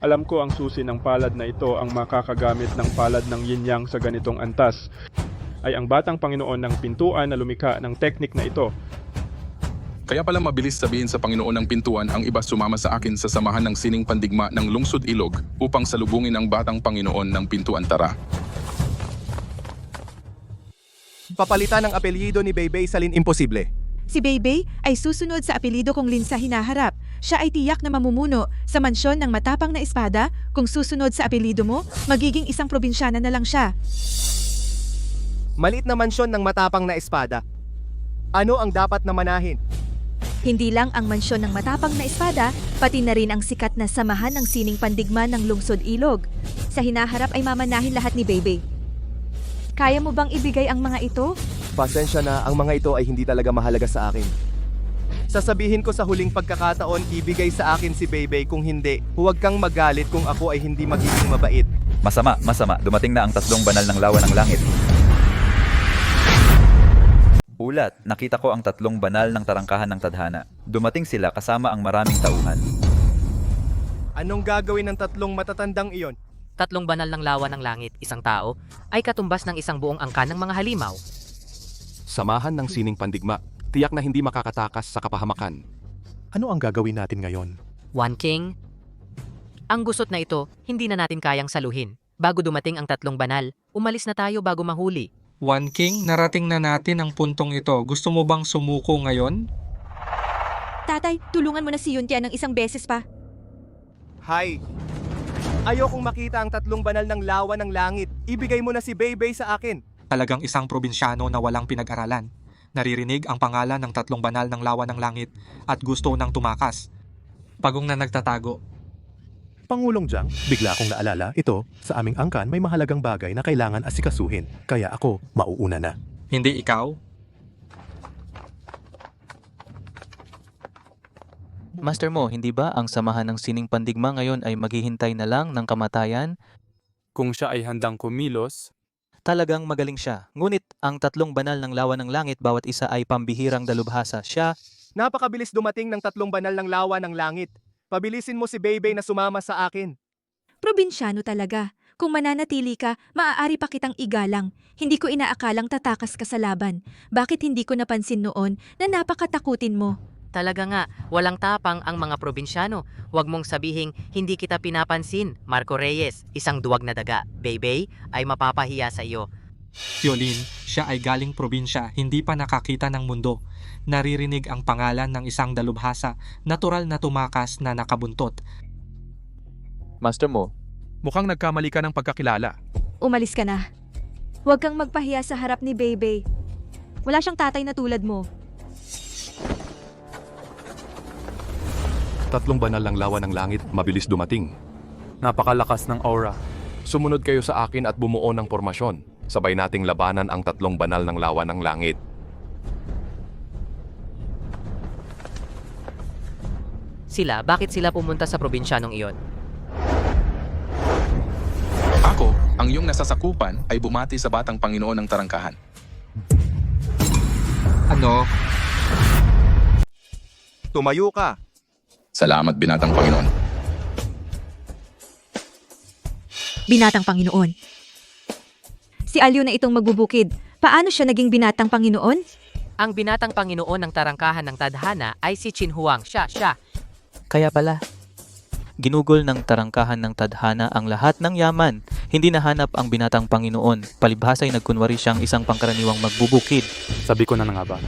alam ko ang susi ng palad na ito ang makakagamit ng palad ng Yin-Yang sa ganitong antas. Ay ang batang Panginoon ng pintuan na lumikha ng teknik na ito. Kaya pala mabilis sabihin sa Panginoon ng pintuan ang iba sumama sa akin sa samahan ng sining pandigma ng lungsod Ilog upang salubungin ang batang Panginoon ng pintuan. Tara. Papalitan ng apelyido ni Beibei sa Lin imposible. Si Beibei ay susunod sa apelyido kong Lin sa hinaharap. Siya ay tiyak na mamumuno sa mansyon ng matapang na espada. Kung susunod sa apelyido mo, magiging isang probinsyana na lang siya. Maliit na mansyon ng matapang na espada. Ano ang dapat na manahin? Hindi lang ang mansyon ng matapang na espada, pati na rin ang sikat na samahan ng sining pandigma ng lungsod Ilog. Sa hinaharap ay mamanahin lahat ni Beibei. Kaya mo bang ibigay ang mga ito? Pasensya na, ang mga ito ay hindi talaga mahalaga sa akin. Sasabihin ko sa huling pagkakataon, ibigay sa akin si Beibei. Kung hindi, huwag kang magalit kung ako ay hindi magiging mabait. Masama. Dumating na ang tatlong banal ng lawa ng langit. Ulat, nakita ko ang tatlong banal ng tarangkahan ng tadhana. Dumating sila kasama ang maraming tauhan. Anong gagawin ng tatlong matatandang iyon? Tatlong banal ng lawa ng langit, isang tao, ay katumbas ng isang buong angkan ng mga halimaw. Samahan ng sining pandigma, tiyak na hindi makakatakas sa kapahamakan. Ano ang gagawin natin ngayon? One King, ang gusot na ito, hindi na natin kayang saluhin. Bago dumating ang tatlong banal, umalis na tayo bago mahuli. One King, narating na natin ang puntong ito. Gusto mo bang sumuko ngayon? Tatay, tulungan mo na si Yuntian ng isang beses pa. Hay! Ayokong makita ang tatlong banal ng lawa ng langit. Ibigay mo na si Beibei sa akin. Talagang isang probinsyano na walang pinag-aralan. Naririnig ang pangalan ng tatlong banal ng lawa ng langit at gusto nang tumakas. Pagong na nagtatago. Pangulong Jiang, bigla kong naalala, ito, sa aming angkan may mahalagang bagay na kailangan asikasuhin. Kaya ako, mauuna na. Hindi ikaw? Master Mo, hindi ba ang samahan ng sining pandigma ngayon ay maghihintay na lang ng kamatayan? Kung siya ay handang kumilos, Talagang magaling siya. Ngunit ang tatlong banal ng lawa ng langit bawat isa ay pambihirang dalubhasa. Siya, Napakabilis dumating ng 3 banal ng lawa ng langit. Pabilisin mo si Bebe na sumama sa akin. Probinsyano talaga. Kung mananatili ka, maaari pa kitang igalang. Hindi ko inaakalang tatakas ka sa laban. Bakit hindi ko napansin noon na napakatakutin mo? Talaga nga, walang tapang ang mga probinsyano. Huwag mong sabihing hindi kita pinapansin. Marco Reyes, isang duwag na daga. Bebe ay mapapahiya sa iyo. Yolin, siya ay galing probinsya, hindi pa nakakita ng mundo. Naririnig ang pangalan ng isang dalubhasa, natural na tumakas na nakabuntot. Master Mo, Mukhang nagkamali ka ng pagkakilala. Umalis ka na. Huwag kang magpahiya sa harap ni Bebe. Wala siyang tatay na tulad mo. 3 banal ng lawa ng langit, mabilis dumating. napakalakas ng aura. Sumunod kayo sa akin at bumuo ng formasyon. Sabay nating labanan ang 3 banal ng lawa ng langit. Bakit sila pumunta sa probinsyanong iyon? Ako, ang iyong nasasakupan ay bumati sa batang Panginoon ng tarangkahan. Ano? Tumayo ka. Salamat, binatang Panginoon. Binatang Panginoon. Si Alyo na itong magbubukid. Paano siya naging binatang Panginoon? Ang binatang Panginoon ng tarangkahan ng tadhana ay si Qin Huang. Siya. kaya pala. Ginugol ng tarangkahan ng tadhana ang lahat ng yaman. Hindi nahanap ang binatang Panginoon. Palibhasa'y nagkunwari siyang isang pangkaraniwang magbubukid. Sabi ko na nga ba?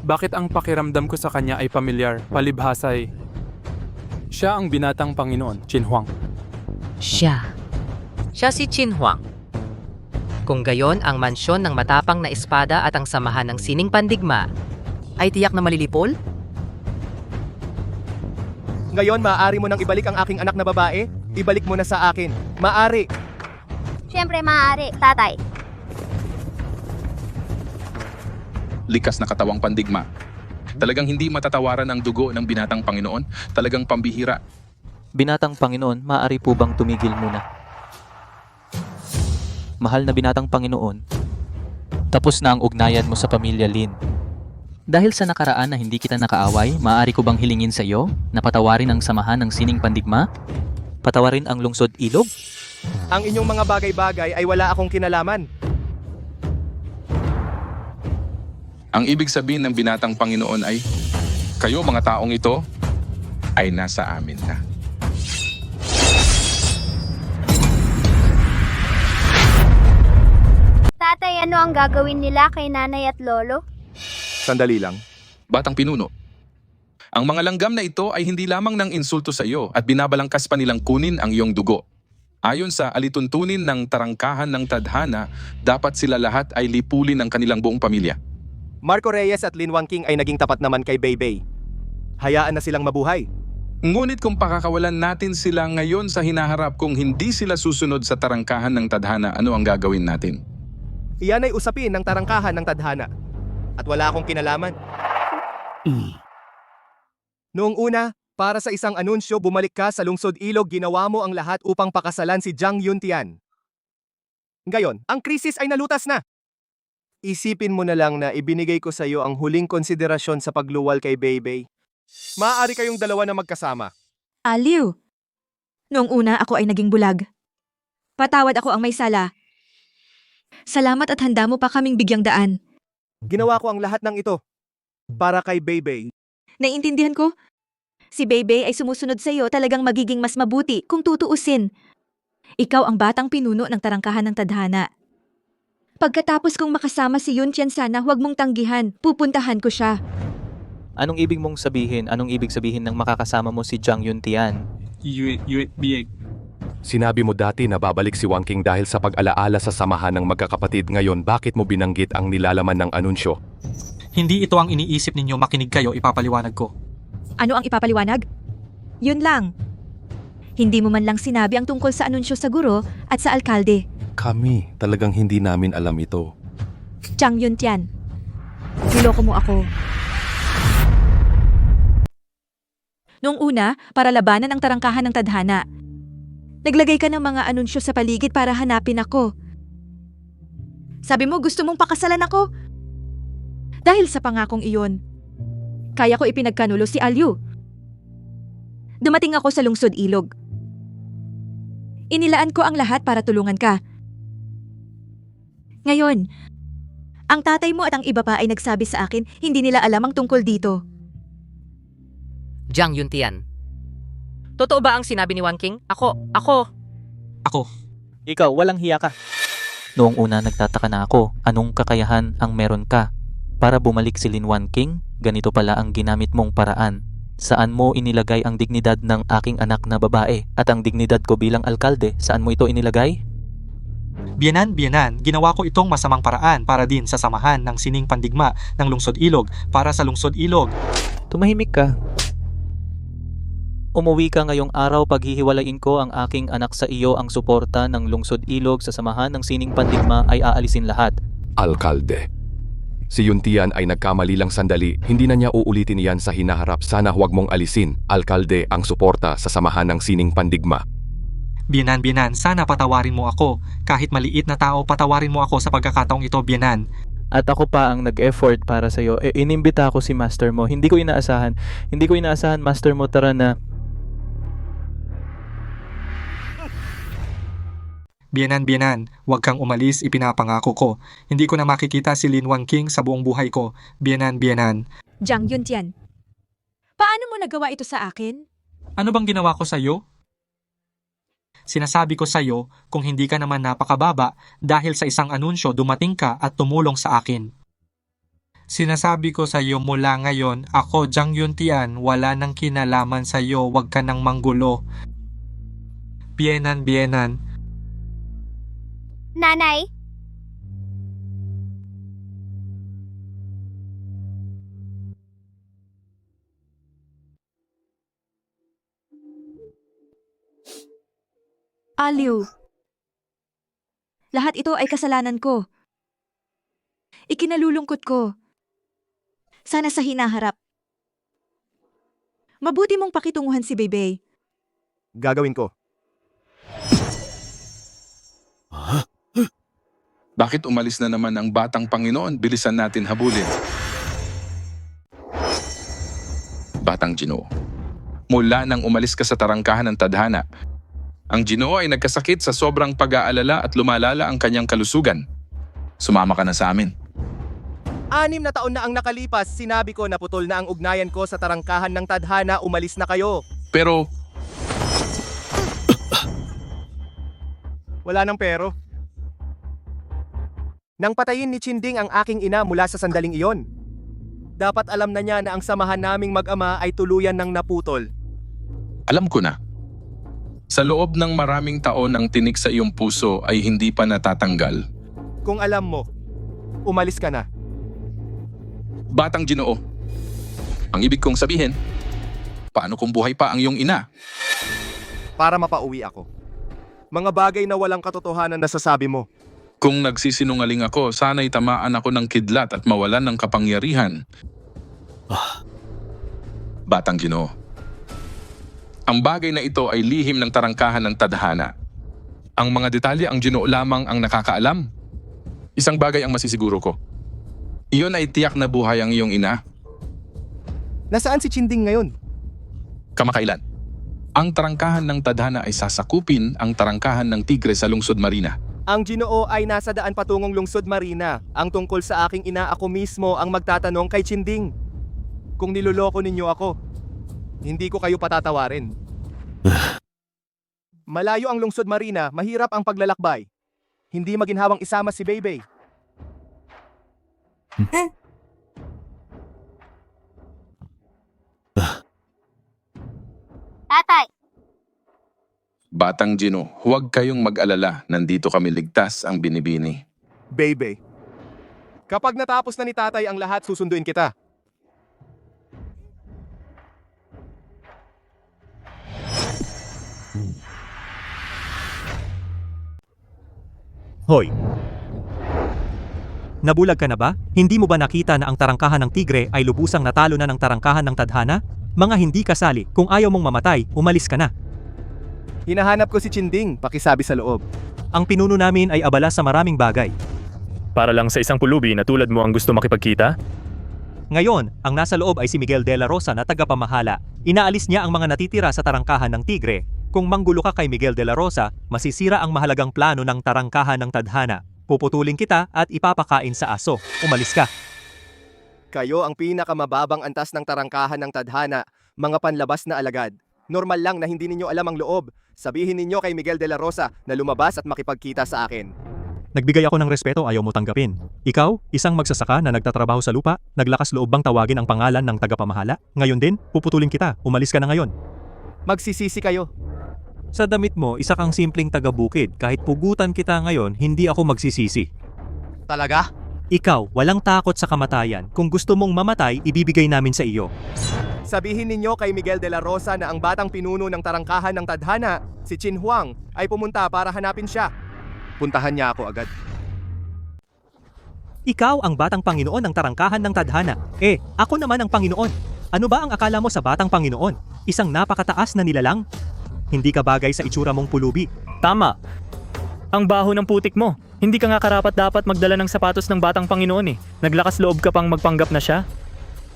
Bakit ang pakiramdam ko sa kanya ay pamilyar, palibhasay? Siya ang binatang Panginoon, Qin Huang. Siya si Qin Huang. Kung gayon ang mansyon ng matapang na espada at ang samahan ng sining pandigma, ay tiyak na malilipol? Ngayon, maaari mo nang ibalik ang aking anak na babae? Ibalik mo na sa akin. Maaari. Siyempre maaari, tatay. Likas na katawang pandigma. Talagang hindi matatawaran ang dugo ng binatang Panginoon. Talagang pambihira. Binatang Panginoon, maaari po bang tumigil muna? Mahal na binatang Panginoon, tapos na ang ugnayan mo sa pamilya Lin. Dahil sa nakaraan na hindi kita nakaaway, maaari ko bang hilingin sa iyo na patawarin ang samahan ng sining pandigma? Patawarin ang lungsod ilog? Ang inyong mga bagay-bagay ay wala akong kinalaman. Ang ibig sabihin ng binatang Panginoon ay, kayo mga taong ito ay nasa amin na. Tatay, ano ang gagawin nila kay nanay at lolo? Sandali lang. Batang pinuno, ang mga langgam na ito ay hindi lamang ng insulto sa iyo at binabalangkas pa nilang kunin ang iyong dugo. Ayon sa alituntunin ng tarangkahan ng tadhana, dapat sila lahat ay lipulin ng kanilang buong pamilya. Marco Reyes at Lin Wangking ay naging tapat naman kay Bebe. Hayaan na silang mabuhay. Ngunit kung pakakawalan natin sila ngayon sa hinaharap, kung hindi sila susunod sa tarangkahan ng tadhana, ano ang gagawin natin? Iyan ay usapin ng tarangkahan ng tadhana. At wala akong kinalaman. Noong una, para sa isang anunsyo, bumalik ka sa lungsod ilog, ginawa mo ang lahat upang pakasalan si Zhang Yuntian. Ngayon, ang krisis ay nalutas na. Isipin mo na lang na ibinigay ko sa iyo ang huling konsiderasyon sa pagluwal kay Bebe. Maaari kayong dalawa na magkasama. Aliw. Noong una ako ay naging bulag. Patawad ako ang may sala. Salamat at handa mo pa kaming bigyang daan. Ginawa ko ang lahat ng ito para kay Bebe. Naiintindihan ko. Si Bebe ay sumusunod sa iyo, talagang magiging mas mabuti kung tutuusin. Ikaw ang batang pinuno ng tarangkahan ng tadhana. Pagkatapos kong makasama si Yuntian, sana huwag mong tanggihan. Pupuntahan ko siya. Anong ibig mong sabihin? Anong ibig sabihin ng makakasama mo si Zhang Yuntian? Sinabi mo dati na babalik si Wangking dahil sa pag-alaala sa samahan ng magkakapatid. Ngayon, bakit mo binanggit ang nilalaman ng anunsyo? Hindi ito ang iniisip ninyo, makinig kayo, ipapaliwanag ko. Ano ang ipapaliwanag? Yun lang. Hindi mo man lang sinabi ang tungkol sa anunsyo sa guro at sa alkalde. Kami, talagang hindi namin alam ito. Zhang Yuntian, niloko mo ako. Noong una, para labanan ang tarangkahan ng tadhana. Naglagay ka ng mga anunsyo sa paligid para hanapin ako. Sabi mo gusto mong pakasalan ako? Dahil sa pangakong iyon, kaya ko ipinagkanulo si Alyu. Dumating ako sa lungsod ilog. Inilaan ko ang lahat para tulungan ka. Ngayon, ang tatay mo at ang iba pa ay nagsabi sa akin hindi nila alam ang tungkol dito. Jiang Yuntian. Totoo ba ang sinabi ni Wanking? Ako. Ikaw, walang hiya ka. Noong una nagtataka na ako, anong kakayahan ang meron ka? Para bumalik si Lin Wanking, ganito pala ang ginamit mong paraan. Saan mo inilagay ang dignidad ng aking anak na babae at ang dignidad ko bilang alkalde? Saan mo ito inilagay? Biyenan, ginawa ko itong masamang paraan para din sa samahan ng sining pandigma ng lungsod ilog para sa lungsod ilog. Tumahimik ka. Umuwi ka ngayong araw paghihiwalayin ko ang aking anak sa iyo ang suporta ng lungsod ilog sa samahan ng sining pandigma ay aalisin lahat. Alkalde. Si Yuntian ay nagkamali lang sandali, hindi na niya uulitin yan sa hinaharap. Sana huwag mong alisin, Alkalde, ang suporta sa samahan ng sining pandigma. Biyenan, sana patawarin mo ako. Kahit maliit na tao, patawarin mo ako sa pagkakataong ito, Biyenan. At ako pa ang nag-effort para sa iyo. Inimbita ko si master mo. Hindi ko inaasahan, master mo, tara na. Biyenan, huwag kang umalis, ipinapangako ko. Hindi ko na makikita si Lin Wanking sa buong buhay ko. Biyenan. Jiang Yuntian, paano mo nagawa ito sa akin? Ano bang ginawa ko sa iyo? Sinasabi ko sa iyo kung hindi ka naman napakababa dahil sa isang anunsyo dumating ka at tumulong sa akin. Sinasabi ko sa iyo mula ngayon, ako Jiang Yuntian, wala nang kinalaman sa iyo, huwag ka nang manggulo. Biyenan. Nanay? Alyu, lahat ito ay kasalanan ko. Ikinalulungkot ko. Sana sa hinaharap. Mabuti mong pakitunguhan si Bebe. Gagawin ko. Bakit umalis na naman ang batang Panginoon? Bilisan natin habulin. Batang Ginoo. Mula nang umalis ka sa tarangkahan ng tadhana, ang Ginoo ay nagkasakit sa sobrang pag-aalala at lumalala ang kanyang kalusugan. Sumama ka na sa amin. 6 na taon na ang nakalipas, sinabi ko na putol na ang ugnayan ko sa tarangkahan ng tadhana, umalis na kayo. Pero, Wala nang pero. Nang patayin ni Chinding ang aking ina mula sa sandaling iyon. Dapat alam na niya na ang samahan naming mag-ama ay tuluyan ng naputol. alam ko na. Sa loob ng maraming taon ang tinik sa iyong puso ay hindi pa natatanggal. Kung alam mo, umalis ka na. Batang Ginoo. Ang ibig kong sabihin, paano kung buhay pa ang iyong ina? Para mapauwi ako. Mga bagay na walang katotohanan na sasabi mo. Kung nagsisinungaling ako, sana'y tamaan ako ng kidlat at mawalan ng kapangyarihan. Batang Ginoo. Ang bagay na ito ay lihim ng tarangkahan ng tadhana. Ang mga detalye ang Ginoo lamang ang nakakaalam. Isang bagay ang masisiguro ko. Iyon ay tiyak na buhay ang iyong ina. Nasaan si Chinding ngayon? Kamakailan. Ang tarangkahan ng tadhana ay sasakupin ang tarangkahan ng Tigre sa lungsod Marina. Ang Ginoo ay nasa daan patungong lungsod Marina. Ang tungkol sa aking ina, ako mismo ang magtatanong kay Chinding. Kung niloloko ninyo ako, hindi ko kayo patatawarin. Malayo ang lungsod Marina, mahirap ang paglalakbay. Hindi maginhawang isama si Bebe. Tatay, Batang Ginoo, huwag kayong mag-alala, nandito kami ligtas ang binibini. Bebe, kapag natapos na ni tatay ang lahat, susunduin kita. Hoy! Nabulag ka na ba? Hindi mo ba nakita na ang tarangkahan ng Tigre ay lubusang natalo na ng tarangkahan ng Tadhana? Mga hindi kasali, kung ayaw mong mamatay, umalis ka na. Hinahanap ko si Chinding, pakisabi sa loob. Ang pinuno namin ay abala sa maraming bagay. Para lang sa isang pulubi na tulad mo ang gusto makipagkita? Ngayon, ang nasa loob ay si Miguel de la Rosa na tagapamahala. Inaalis niya ang mga natitira sa tarangkahan ng Tigre. Kung manggulo ka kay Miguel de la Rosa, masisira ang mahalagang plano ng tarangkahan ng tadhana. Puputulin kita at ipapakain sa aso. Umalis ka. Kayo ang pinakamababang antas ng tarangkahan ng tadhana, mga panlabas na alagad. Normal lang na hindi ninyo alam ang loob. Sabihin ninyo kay Miguel de la Rosa na lumabas at makipagkita sa akin. Nagbigay ako ng respeto, ayaw mo tanggapin. Ikaw, isang magsasaka na nagtatrabaho sa lupa, naglakas loob bang tawagin ang pangalan ng tagapamahala? Ngayon din, puputulin kita. Umalis ka na ngayon. Magsisisi kayo. Sa damit mo, isa kang simpleng taga-bukid. Kahit pugutan kita ngayon, hindi ako magsisisi. Talaga? Ikaw, walang takot sa kamatayan. Kung gusto mong mamatay, ibibigay namin sa iyo. Sabihin ninyo kay Miguel de la Rosa na ang batang pinuno ng tarangkahan ng tadhana, si Chin Huang, ay pumunta para hanapin siya. Puntahan niya ako agad. Ikaw ang batang Panginoon ng tarangkahan ng tadhana. Ako naman ang Panginoon. Ano ba ang akala mo sa batang Panginoon? Isang napakataas na nilalang? Hindi ka bagay sa itsura mong pulubi. Tama. Ang baho ng putik mo. Hindi ka nga karapat-dapat magdala ng sapatos ng batang Panginoon eh. Naglakas loob ka pang magpanggap na siya?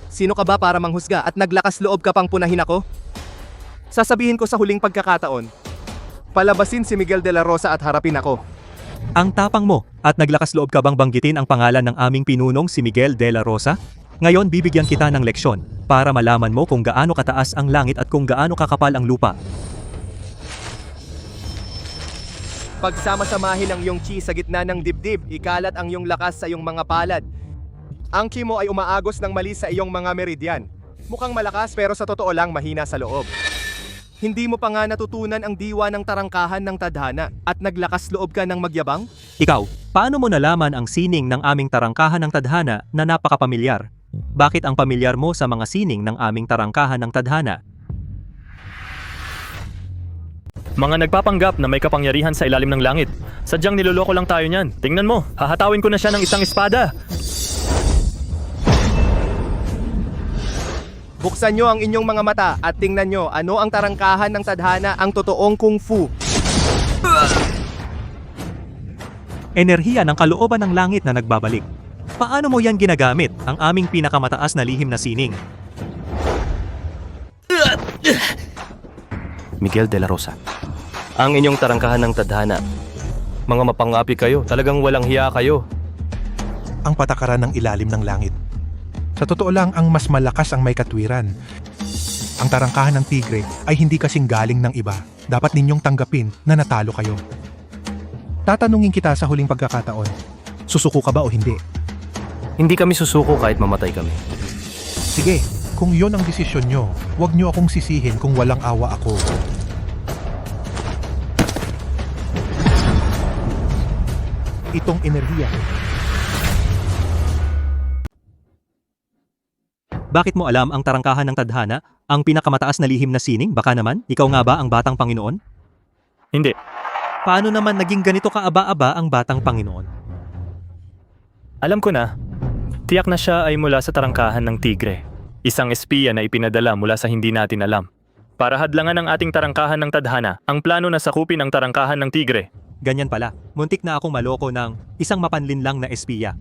Sino ka ba para manghusga at naglakas loob ka pang punahin ako? Sasabihin ko sa huling pagkakataon, palabasin si Miguel de la Rosa at harapin ako. Ang tapang mo at naglakas loob ka bang banggitin ang pangalan ng aming pinunong si Miguel de la Rosa? Ngayon bibigyan kita ng leksyon para malaman mo kung gaano kataas ang langit at kung gaano kakapal ang lupa. Pagsama-samahin ang iyong chi sa gitna ng dibdib, ikalat ang iyong lakas sa iyong mga palad. Ang chi mo ay umaagos ng mali sa iyong mga meridian. Mukhang malakas pero sa totoo lang mahina sa loob. Hindi mo pa nga natutunan ang diwa ng tarangkahan ng tadhana at naglakas loob ka ng magyabang? Ikaw, paano mo nalaman ang sining ng aming tarangkahan ng tadhana na napakapamilyar? Bakit ang pamilyar mo sa mga sining ng aming tarangkahan ng tadhana? Mga nagpapanggap na may kapangyarihan sa ilalim ng langit. Sadyang niloloko lang tayo niyan. Tingnan mo, hahatawin ko na siya ng isang espada. Buksan nyo ang inyong mga mata at tingnan nyo ano ang tarangkahan ng tadhana, ang totoong kung fu. Enerhiya ng kalooban ng langit na nagbabalik. Paano mo yan ginagamit, ang aming pinakamataas na lihim na sining? Miguel de la Rosa, ang inyong tarangkahan ng tadhana. Mga mapangapi kayo, talagang walang hiya kayo. Ang patakaran ng ilalim ng langit. Sa totoo lang, ang mas malakas ang may katwiran. Ang tarangkahan ng tigre ay hindi kasing galing ng iba. Dapat ninyong tanggapin na natalo kayo. Tatanungin kita sa huling pagkakataon, susuko ka ba o hindi? Hindi kami susuko kahit mamatay kami. Sige, kung yon ang desisyon nyo, huwag nyo akong sisihin kung walang awa ako. Itong enerhiya. Bakit mo alam ang tarangkahan ng tadhana, ang pinakamataas na lihim na sining? Baka naman, ikaw nga ba ang batang Panginoon? Hindi. Paano naman naging ganito kaaba-aba ang batang Panginoon? Alam ko na. Tiyak na siya ay mula sa tarangkahan ng tigre. Isang espiya na ipinadala mula sa hindi natin alam. Para hadlangan ang ating tarangkahan ng tadhana, ang plano na sakupin ang tarangkahan ng tigre. Ganyan pala, muntik na akong maloko ng isang mapanlinlang na espiya.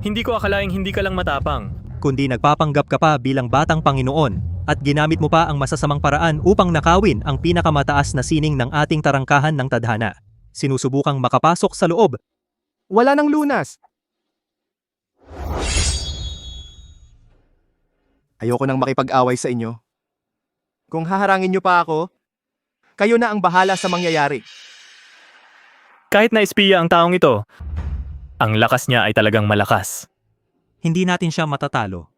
Hindi ko akalaing hindi ka lang matapang. Kundi nagpapanggap ka pa bilang batang Panginoon at ginamit mo pa ang masasamang paraan upang nakawin ang pinakamataas na sining ng ating tarangkahan ng tadhana. Sinusubukang makapasok sa loob. Wala nang lunas. Ayoko nang makipag-away sa inyo. Kung haharangin nyo pa ako, kayo na ang bahala sa mangyayari. Kahit na espiya ang taong ito, ang lakas niya ay talagang malakas. Hindi natin siya matatalo.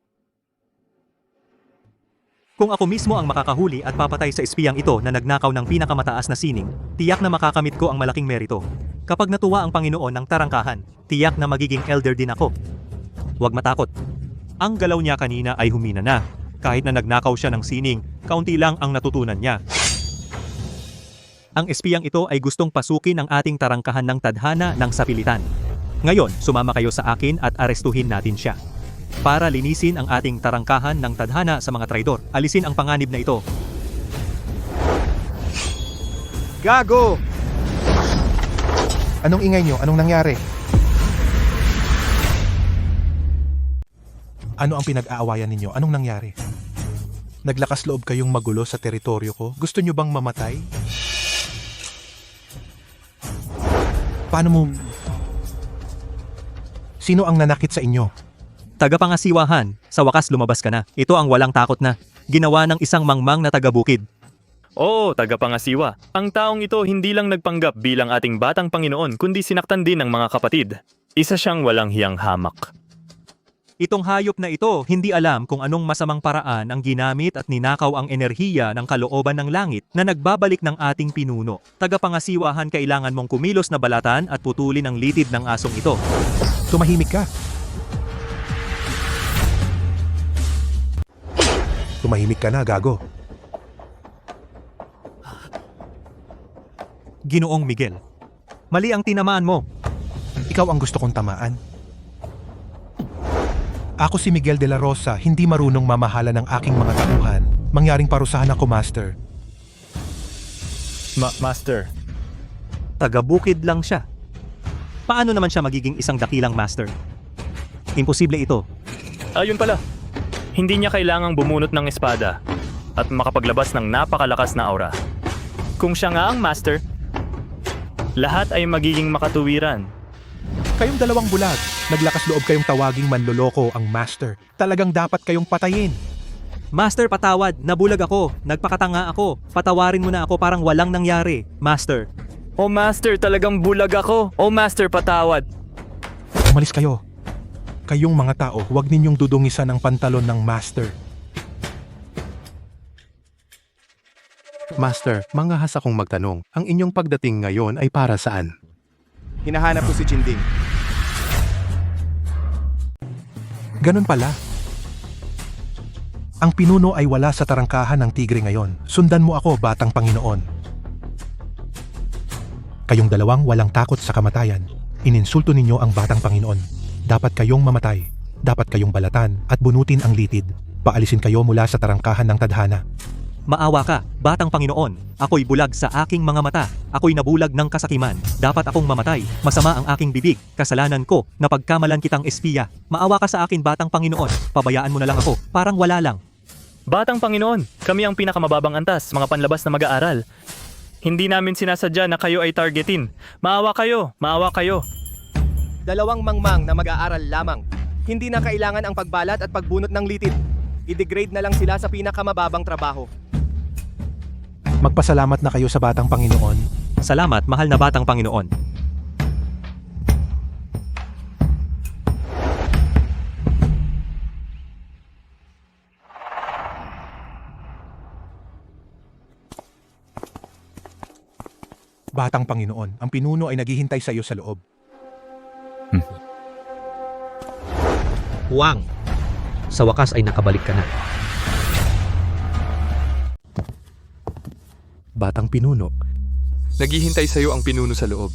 Kung ako mismo ang makakahuli at papatay sa espiyang ito na nagnakaw ng pinakamataas na sining, tiyak na makakamit ko ang malaking merito. Kapag natuwa ang Panginoon ng tarangkahan, tiyak na magiging elder din ako. Huwag matakot. Ang galaw niya kanina ay humina na. Kahit na nagnakaw siya ng sining, kaunti lang ang natutunan niya. Ang espiyang ito ay gustong pasukin ang ating tarangkahan ng tadhana ng sapilitan. Ngayon, sumama kayo sa akin at arestuhin natin siya. para linisin ang ating tarangkahan ng tadhana sa mga traidor. Alisin ang panganib na ito. Gago! Anong ingay nyo? Anong nangyari? Ano ang pinag-aawayan ninyo? Anong nangyari? Naglakas loob kayong magulo sa teritoryo ko? Gusto nyo bang mamatay? Paano mo... Sino ang nanakit sa inyo? Tagapangasiwahan, sa wakas lumabas ka na. Ito ang walang takot na. Ginawa ng isang mangmang na taga-bukid. Oo, tagapangasiwa. Ang taong ito hindi lang nagpanggap bilang ating batang Panginoon kundi sinaktan din ng mga kapatid. Isa siyang walang hiyang hamak. Itong hayop na ito, hindi alam kung anong masamang paraan ang ginamit at ninakaw ang enerhiya ng kalooban ng langit na nagbabalik ng ating pinuno. Tagapangasiwahan, kailangan mong kumilos na balatan at putulin ang litid ng asong ito. Tumahimik ka. Tumahimik ka na, gago. Ginoong Miguel, mali ang tinamaan mo. Ikaw ang gusto kong tamaan. Ako si Miguel de la Rosa, hindi marunong mamahala ng aking mga tauhan. Mangyaring parusahan ako, Master. Master. Taga-bukid lang siya. Paano naman siya magiging isang dakilang master? Imposible ito. Ayun pala. Hindi niya kailangang bumunot ng espada at makapaglabas ng napakalakas na aura. Kung siya nga ang master, lahat ay magiging makatuwiran. Kayong dalawang bulag, naglakas loob kayong tawaging manloloko ang Master. Talagang dapat kayong patayin. Master, patawad. Nabulag ako. Nagpakatanga ako. Patawarin mo na ako, parang walang nangyari. Master. Oh Master, talagang bulag ako. Oh Master, patawad. Umalis kayo. Kayong mga tao, huwag ninyong dudungisan ang pantalon ng Master. Master, manghahas akong magtanong. Ang inyong pagdating ngayon ay para saan? Hinahanap ko si Chinding. Ganun pala. Ang pinuno ay wala sa tarangkahan ng tigre ngayon. Sundan mo ako, batang Panginoon. Kayong dalawang walang takot sa kamatayan. Ininsulto ninyo ang batang Panginoon. Dapat kayong mamatay. Dapat kayong balatan at bunutin ang litid. Paalisin kayo mula sa tarangkahan ng tadhana. Maawa ka, batang Panginoon. Ako'y bulag sa aking mga mata. Ako'y nabulag ng kasakiman. Dapat akong mamatay. Masama ang aking bibig. Kasalanan ko na pagkamalan kitang espiya. Maawa ka sa akin, batang Panginoon. Pabayaan mo na lang ako. Parang wala lang. Batang Panginoon, kami ang pinakamababang antas, mga panlabas na mag-aaral. Hindi namin sinasadya na kayo ay targetin. Maawa kayo, maawa kayo. Dalawang mangmang na mag-aaral lamang. Hindi na kailangan ang pagbalat at pagbunot ng litid. I-degrade na lang sila sa pinakamababang trabaho. Magpasalamat na kayo sa batang Panginoon. Salamat, mahal na batang Panginoon. Batang Panginoon, ang pinuno ay naghihintay sa iyo sa loob. Huwang, sa wakas ay nakabalik ka na. Batang pinuno. Naghihintay sa iyo ang pinuno sa loob.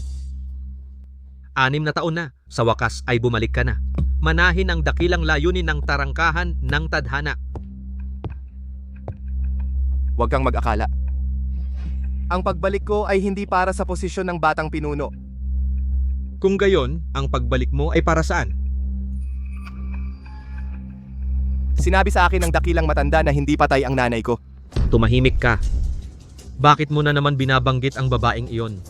6 na taon na, sa wakas ay bumalik ka na. Manahin ang dakilang layunin ng tarangkahan ng tadhana. Huwag kang mag-akala. Ang pagbalik ko ay hindi para sa posisyon ng batang pinuno. Kung gayon, ang pagbalik mo ay para saan? Sinabi sa akin ng dakilang matanda na hindi patay ang nanay ko. Tumahimik ka. Bakit mo na naman binabanggit ang babaeng iyon?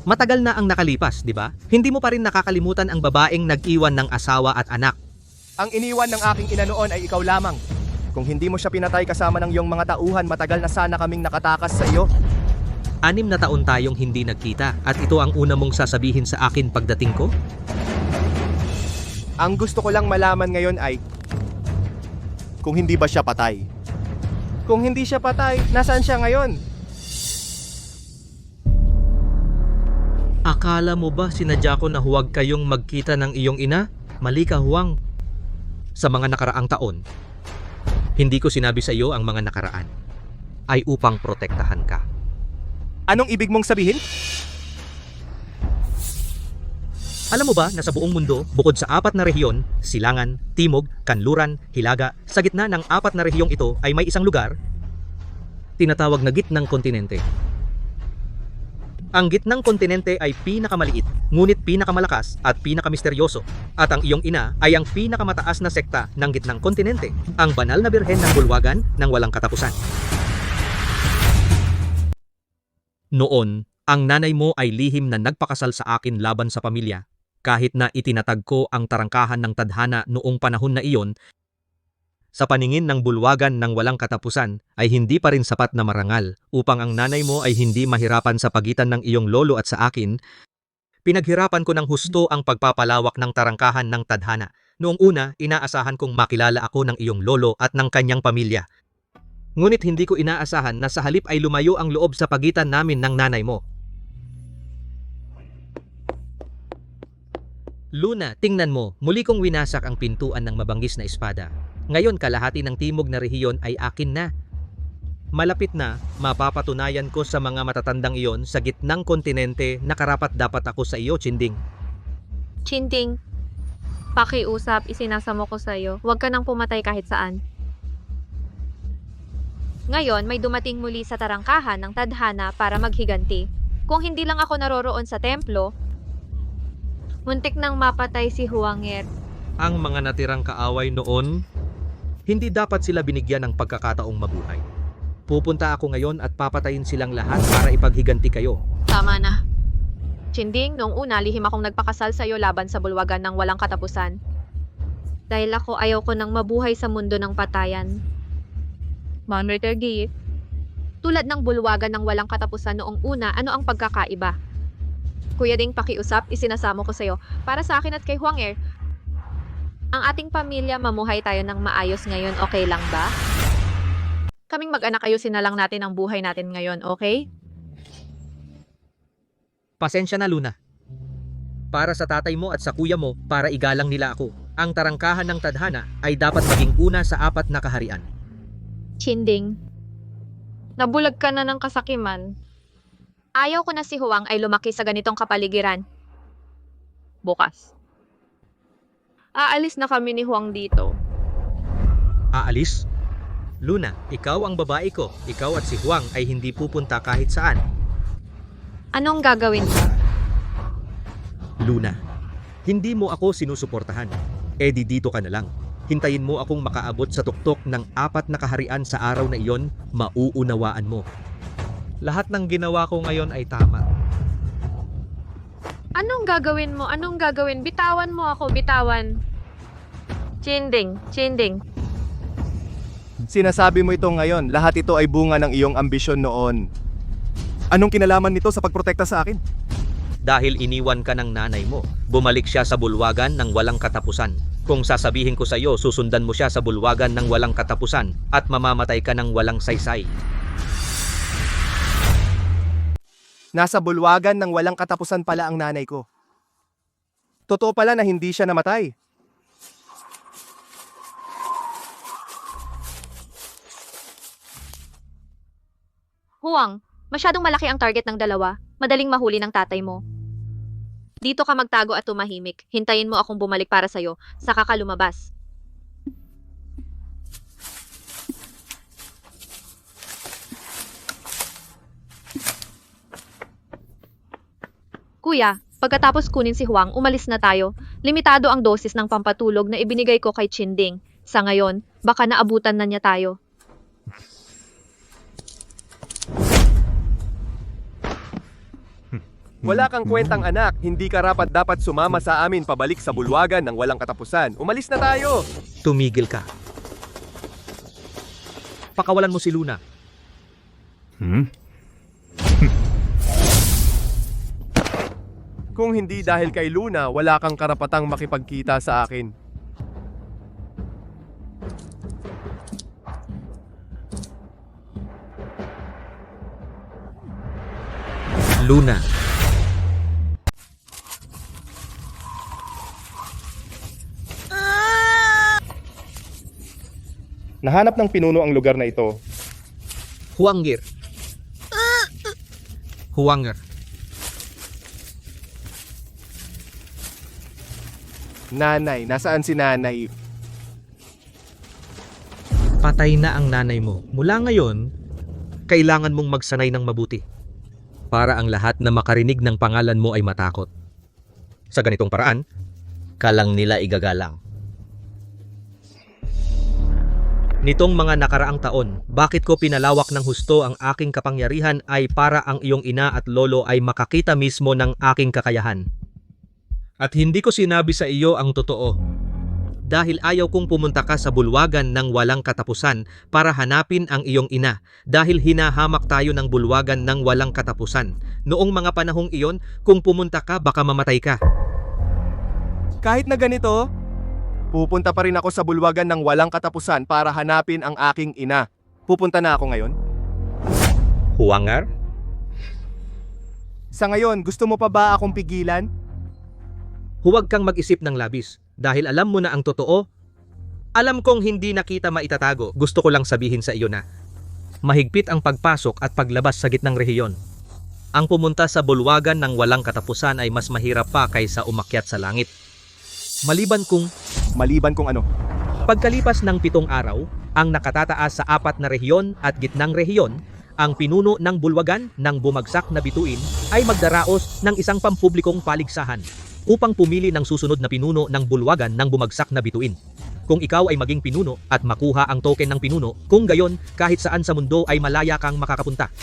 Matagal na ang nakalipas, di ba? Hindi mo pa rin nakakalimutan ang babaeng nag-iwan ng asawa at anak. Ang iniwan ng aking ina noon ay ikaw lamang. Kung hindi mo siya pinatay kasama ng iyong mga tauhan, matagal na sana kaming nakatakas sa iyo. 6 na taon tayong hindi nagkita at ito ang una mong sasabihin sa akin pagdating ko? Ang gusto ko lang malaman ngayon ay kung hindi ba siya patay. Kung hindi siya patay, nasaan siya ngayon? Akala mo ba sinadya ko na huwag kayong magkita ng iyong ina? Mali ka, Huwang. Sa mga nakaraang taon, hindi ko sinabi sa iyo ang mga nakaraan ay upang protektahan ka. Anong ibig mong sabihin? Alam mo ba na sa buong mundo, bukod sa 4 na rehiyon, Silangan, Timog, Kanluran, Hilaga, sa gitna ng 4 na rehiyong ito ay may isang lugar, tinatawag na gitnang kontinente. Ang gitnang kontinente ay pinakamaliit, ngunit pinakamalakas at pinakamisteryoso. At ang iyong ina ay ang pinakamataas na sekta ng gitnang kontinente, ang banal na birhen ng bulwagan ng walang katapusan. Noon, ang nanay mo ay lihim na nagpakasal sa akin laban sa pamilya. Kahit na itinatag ko ang tarangkahan ng tadhana noong panahon na iyon, sa paningin ng bulwagan ng walang katapusan ay hindi pa rin sapat na marangal upang ang nanay mo ay hindi mahirapan sa pagitan ng iyong lolo at sa akin. Pinaghirapan ko ng husto ang pagpapalawak ng tarangkahan ng tadhana. Noong una, inaasahan kong makilala ako ng iyong lolo at ng kanyang pamilya. Ngunit hindi ko inaasahan na sa halip ay lumayo ang loob sa pagitan namin ng nanay mo. Luna, tingnan mo, muli kong winasak ang pintuan ng mabanggis na espada. Ngayon kalahati ng timog na rehiyon ay akin na. Malapit na, mapapatunayan ko sa mga matatandang iyon sa gitnang kontinente na karapat dapat ako sa iyo, Chinding. Chinding, pakiusap, isinasamo ko sa'yo. Huwag ka nang pumatay kahit saan. Ngayon, may dumating muli sa tarangkahan ng tadhana para maghiganti. Kung hindi lang ako naroroon sa templo, muntik nang mapatay si Huang'er. Ang mga natirang kaaway noon, hindi dapat sila binigyan ng pagkakataong mabuhay. Pupunta ako ngayon at papatayin silang lahat para ipaghiganti kayo. Tama na. Chinding, noong una, lihim akong nagpakasal sa'yo laban sa bulwagan ng walang katapusan. Dahil ako ayaw ko nang mabuhay sa mundo ng patayan. Manretergi, tulad ng bulwagan ng walang katapusan noong una, ano ang pagkakaiba? Kuya Ding, pakiusap, isinasamo ko sa'yo. Para sa akin at kay Huang'er, ang ating pamilya, mamuhay tayo ng maayos ngayon, okay lang ba? Kaming mag-anak, ayusin na lang natin ang buhay natin ngayon, okay? Pasensya na, Luna. Para sa tatay mo at sa kuya mo, para igalang nila ako. Ang tarangkahan ng tadhana ay dapat maging una sa 4 na kaharian. Chinding, nabulag ka na ng kasakiman. Ayaw ko na si Huang ay lumaki sa ganitong kapaligiran. Bukas. Aalis na kami ni Huang dito. Aalis? Luna, ikaw ang babae ko. Ikaw at si Huang ay hindi pupunta kahit saan. Anong gagawin mo? Luna, hindi mo ako sinusuportahan. E di dito ka na lang. Hintayin mo akong makaabot sa tuktok ng 4 na kaharian sa araw na iyon, mauunawaan mo. Lahat ng ginawa ko ngayon ay tama. Anong gagawin mo? Anong gagawin? Bitawan mo ako, bitawan. Chinding, Chinding. Sinasabi mo ito ngayon, lahat ito ay bunga ng iyong ambisyon noon. Anong kinalaman nito sa pagprotekta sa akin? Dahil iniwan ka ng nanay mo, bumalik siya sa bulwagan ng walang katapusan. Kung sasabihin ko sa iyo, susundan mo siya sa bulwagan ng walang katapusan at mamamatay ka ng walang saysay. Nasa bulwagan ng walang katapusan pala ang nanay ko. Totoo pala na hindi siya namatay. Huang, masyadong malaki ang target ng dalawa. Madaling mahuli ng tatay mo. Dito ka magtago at tumahimik. Hintayin mo akong bumalik para sa'yo, saka ka lumabas. Kuya, pagkatapos kunin si Huang, umalis na tayo. Limitado ang dosis ng pampatulog na ibinigay ko kay Chinding. Sa ngayon, baka naabutan na niya tayo. Wala kang kwentang anak, hindi ka dapat sumama sa amin pabalik sa bulwagan ng walang katapusan. Umalis na tayo! Tumigil ka. Pakawalan mo si Luna. Kung hindi dahil kay Luna, wala kang karapatang makipagkita sa akin. Luna. Nahanap ng pinuno ang lugar na ito. Huang'er. Huang'er. Nanay, nasaan si nanay? Patay na ang nanay mo. Mula ngayon, kailangan mong magsanay ng mabuti para ang lahat na makarinig ng pangalan mo ay matakot. Sa ganitong paraan, kalang nila igagalang. Nitong mga nakaraang taon, bakit ko pinalawak ng husto ang aking kapangyarihan ay para ang iyong ina at lolo ay makakita mismo ng aking kakayahan. At hindi ko sinabi sa iyo ang totoo. Dahil ayaw kong pumunta ka sa bulwagan ng walang katapusan para hanapin ang iyong ina. Dahil hinahamak tayo ng bulwagan ng walang katapusan. Noong mga panahong iyon, kung pumunta ka baka mamatay ka. Kahit na ganito, pupunta pa rin ako sa bulwagan ng walang katapusan para hanapin ang aking ina. Pupunta na ako ngayon. Huwangar? Sa ngayon, gusto mo pa ba akong pigilan? Huwag kang mag-isip ng labis dahil alam mo na ang totoo. Alam kong hindi na kita maitatago. Gusto ko lang sabihin sa iyo na mahigpit ang pagpasok at paglabas sa gitnang rehiyon. Ang pumunta sa bulwagan ng walang katapusan ay mas mahirap pa kaysa umakyat sa langit. Maliban kung ano? Pagkalipas ng 7 araw, ang nakatataas sa 4 na rehiyon at gitnang rehiyon, ang pinuno ng bulwagan ng bumagsak na bituin ay magdaraos ng isang pampublikong paligsahan upang pumili ng susunod na pinuno ng bulwagan ng bumagsak na bituin. Kung ikaw ay maging pinuno at makuha ang token ng pinuno, kung gayon kahit saan sa mundo ay malaya kang makakapunta.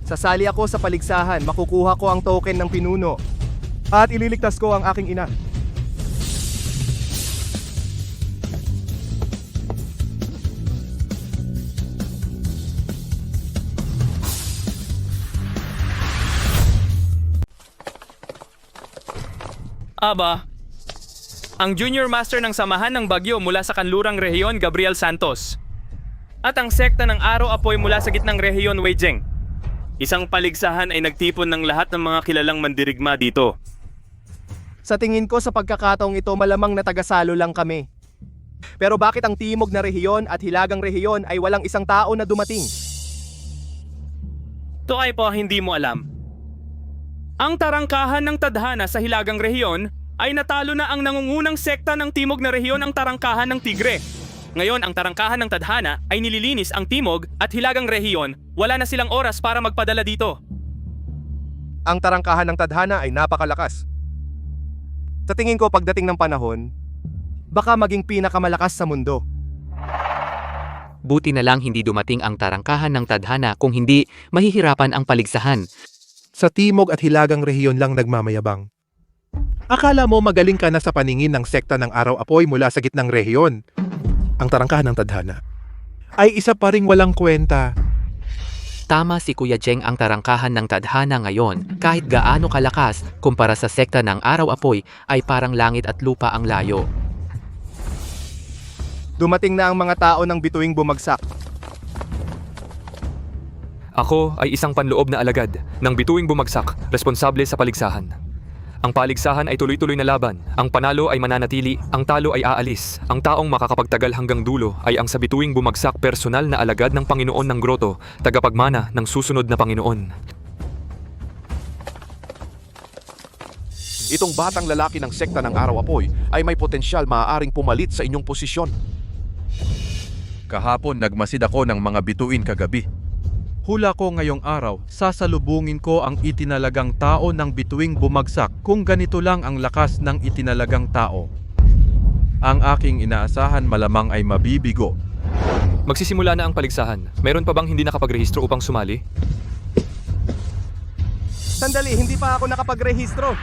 Sasali ako sa paligsahan, makukuha ko ang token ng pinuno. At ililigtas ko ang aking ina. Aba, ang Junior Master ng Samahan ng Bagyo mula sa Kanlurang Rehiyon, Gabriel Santos. At ang sekta ng Araw Apoy mula sa gitnang rehiyon, Wei Jing. Isang paligsahan ay nagtipon ng lahat ng mga kilalang mandirigma dito. Sa tingin ko sa pagkakataong ito malamang na tagasalo lang kami. Pero bakit ang timog na rehiyon at hilagang rehiyon ay walang isang tao na dumating? Ito ay po hindi mo alam. Ang tarangkahan ng tadhana sa hilagang rehiyon ay natalo na ang nangungunang sekta ng timog na rehiyon, ang tarangkahan ng Tigre. Ngayon, ang tarangkahan ng tadhana ay nililinis ang timog at hilagang rehiyon. Wala na silang oras para magpadala dito. Ang tarangkahan ng tadhana ay napakalakas. Sa tingin ko pagdating ng panahon, baka maging pinakamalakas sa mundo. Buti na lang hindi dumating ang tarangkahan ng tadhana, kung hindi, mahihirapan ang paligsahan. Sa timog at hilagang rehiyon lang nagmamayabang. Akala mo magaling ka na sa paningin ng sekta ng Araw Apoy mula sa gitnang rehiyon. Ang tarangkahan ng tadhana ay isa pa ring walang kwenta. Tama si Kuya Jeng, ang tarangkahan ng tadhana ngayon, kahit gaano kalakas, kumpara sa sekta ng Araw Apoy, ay parang langit at lupa ang layo. Dumating na ang mga tao ng bituing bumagsak. Ako ay isang panloob na alagad ng bituing bumagsak, responsable sa paligsahan. Ang paligsahan ay tuloy-tuloy na laban. Ang panalo ay mananatili, ang talo ay aalis. Ang taong makakapagtagal hanggang dulo ay ang sa bituing bumagsak, personal na alagad ng Panginoon ng Groto, tagapagmana ng susunod na Panginoon. Itong batang lalaki ng sekta ng Araw Apoy ay may potensyal maaaring pumalit sa inyong posisyon. Kahapon nagmasid ako ng mga bituin kagabi. Hula ko ngayong araw, sasalubungin ko ang itinalagang tao ng bituing bumagsak kung ganito lang ang lakas ng itinalagang tao. Ang aking inaasahan malamang ay mabibigo. Magsisimula na ang paligsahan. Meron pa bang hindi nakapagrehistro upang sumali? Sandali, hindi pa ako nakapagrehistro.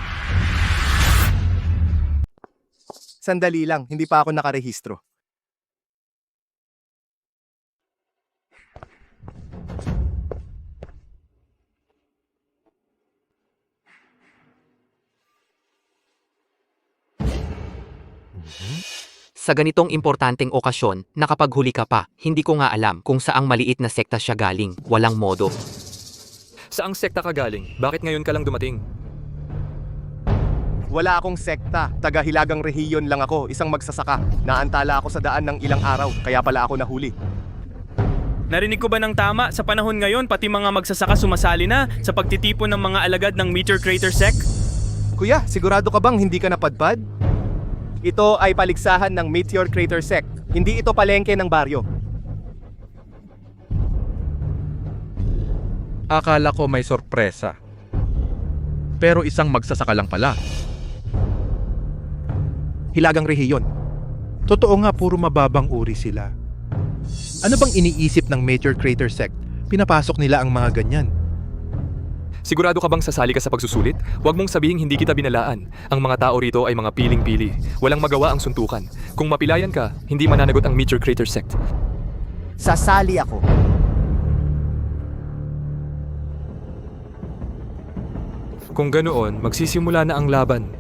Sandali lang, hindi pa ako nakarehistro. Sa ganitong importanteng okasyon, nakapaghuli ka pa, hindi ko nga alam kung saang maliit na sekta siya galing, walang modo. Saang sekta ka galing? Bakit ngayon ka lang dumating? Wala akong sekta, taga-hilagang rehiyon lang ako, isang magsasaka. Naantala ako sa daan ng ilang araw, kaya pala ako nahuli. Narinig ko ba ng tama? Sa panahon ngayon, pati mga magsasaka sumasali na sa pagtitipon ng mga alagad ng Meteor Crater Sect? Kuya, sigurado ka bang hindi ka napadpad? Ito ay paligsahan ng Meteor Crater Sect. Hindi ito palengke ng baryo. Akala ko may sorpresa. Pero isang magsasaka lang pala. Hilagang rehiyon. Totoo nga puro mababang uri sila. Ano bang iniisip ng Meteor Crater Sect? Pinapasok nila ang mga ganyan. Sigurado ka bang sasali ka sa pagsusulit? Huwag mong sabihing hindi kita binalaan. Ang mga tao rito ay mga piling-pili. Walang magawa ang suntukan. Kung mapilayan ka, hindi mananagot ang Meteor Crater Sect. Sasali ako. Kung ganoon, magsisimula na ang laban.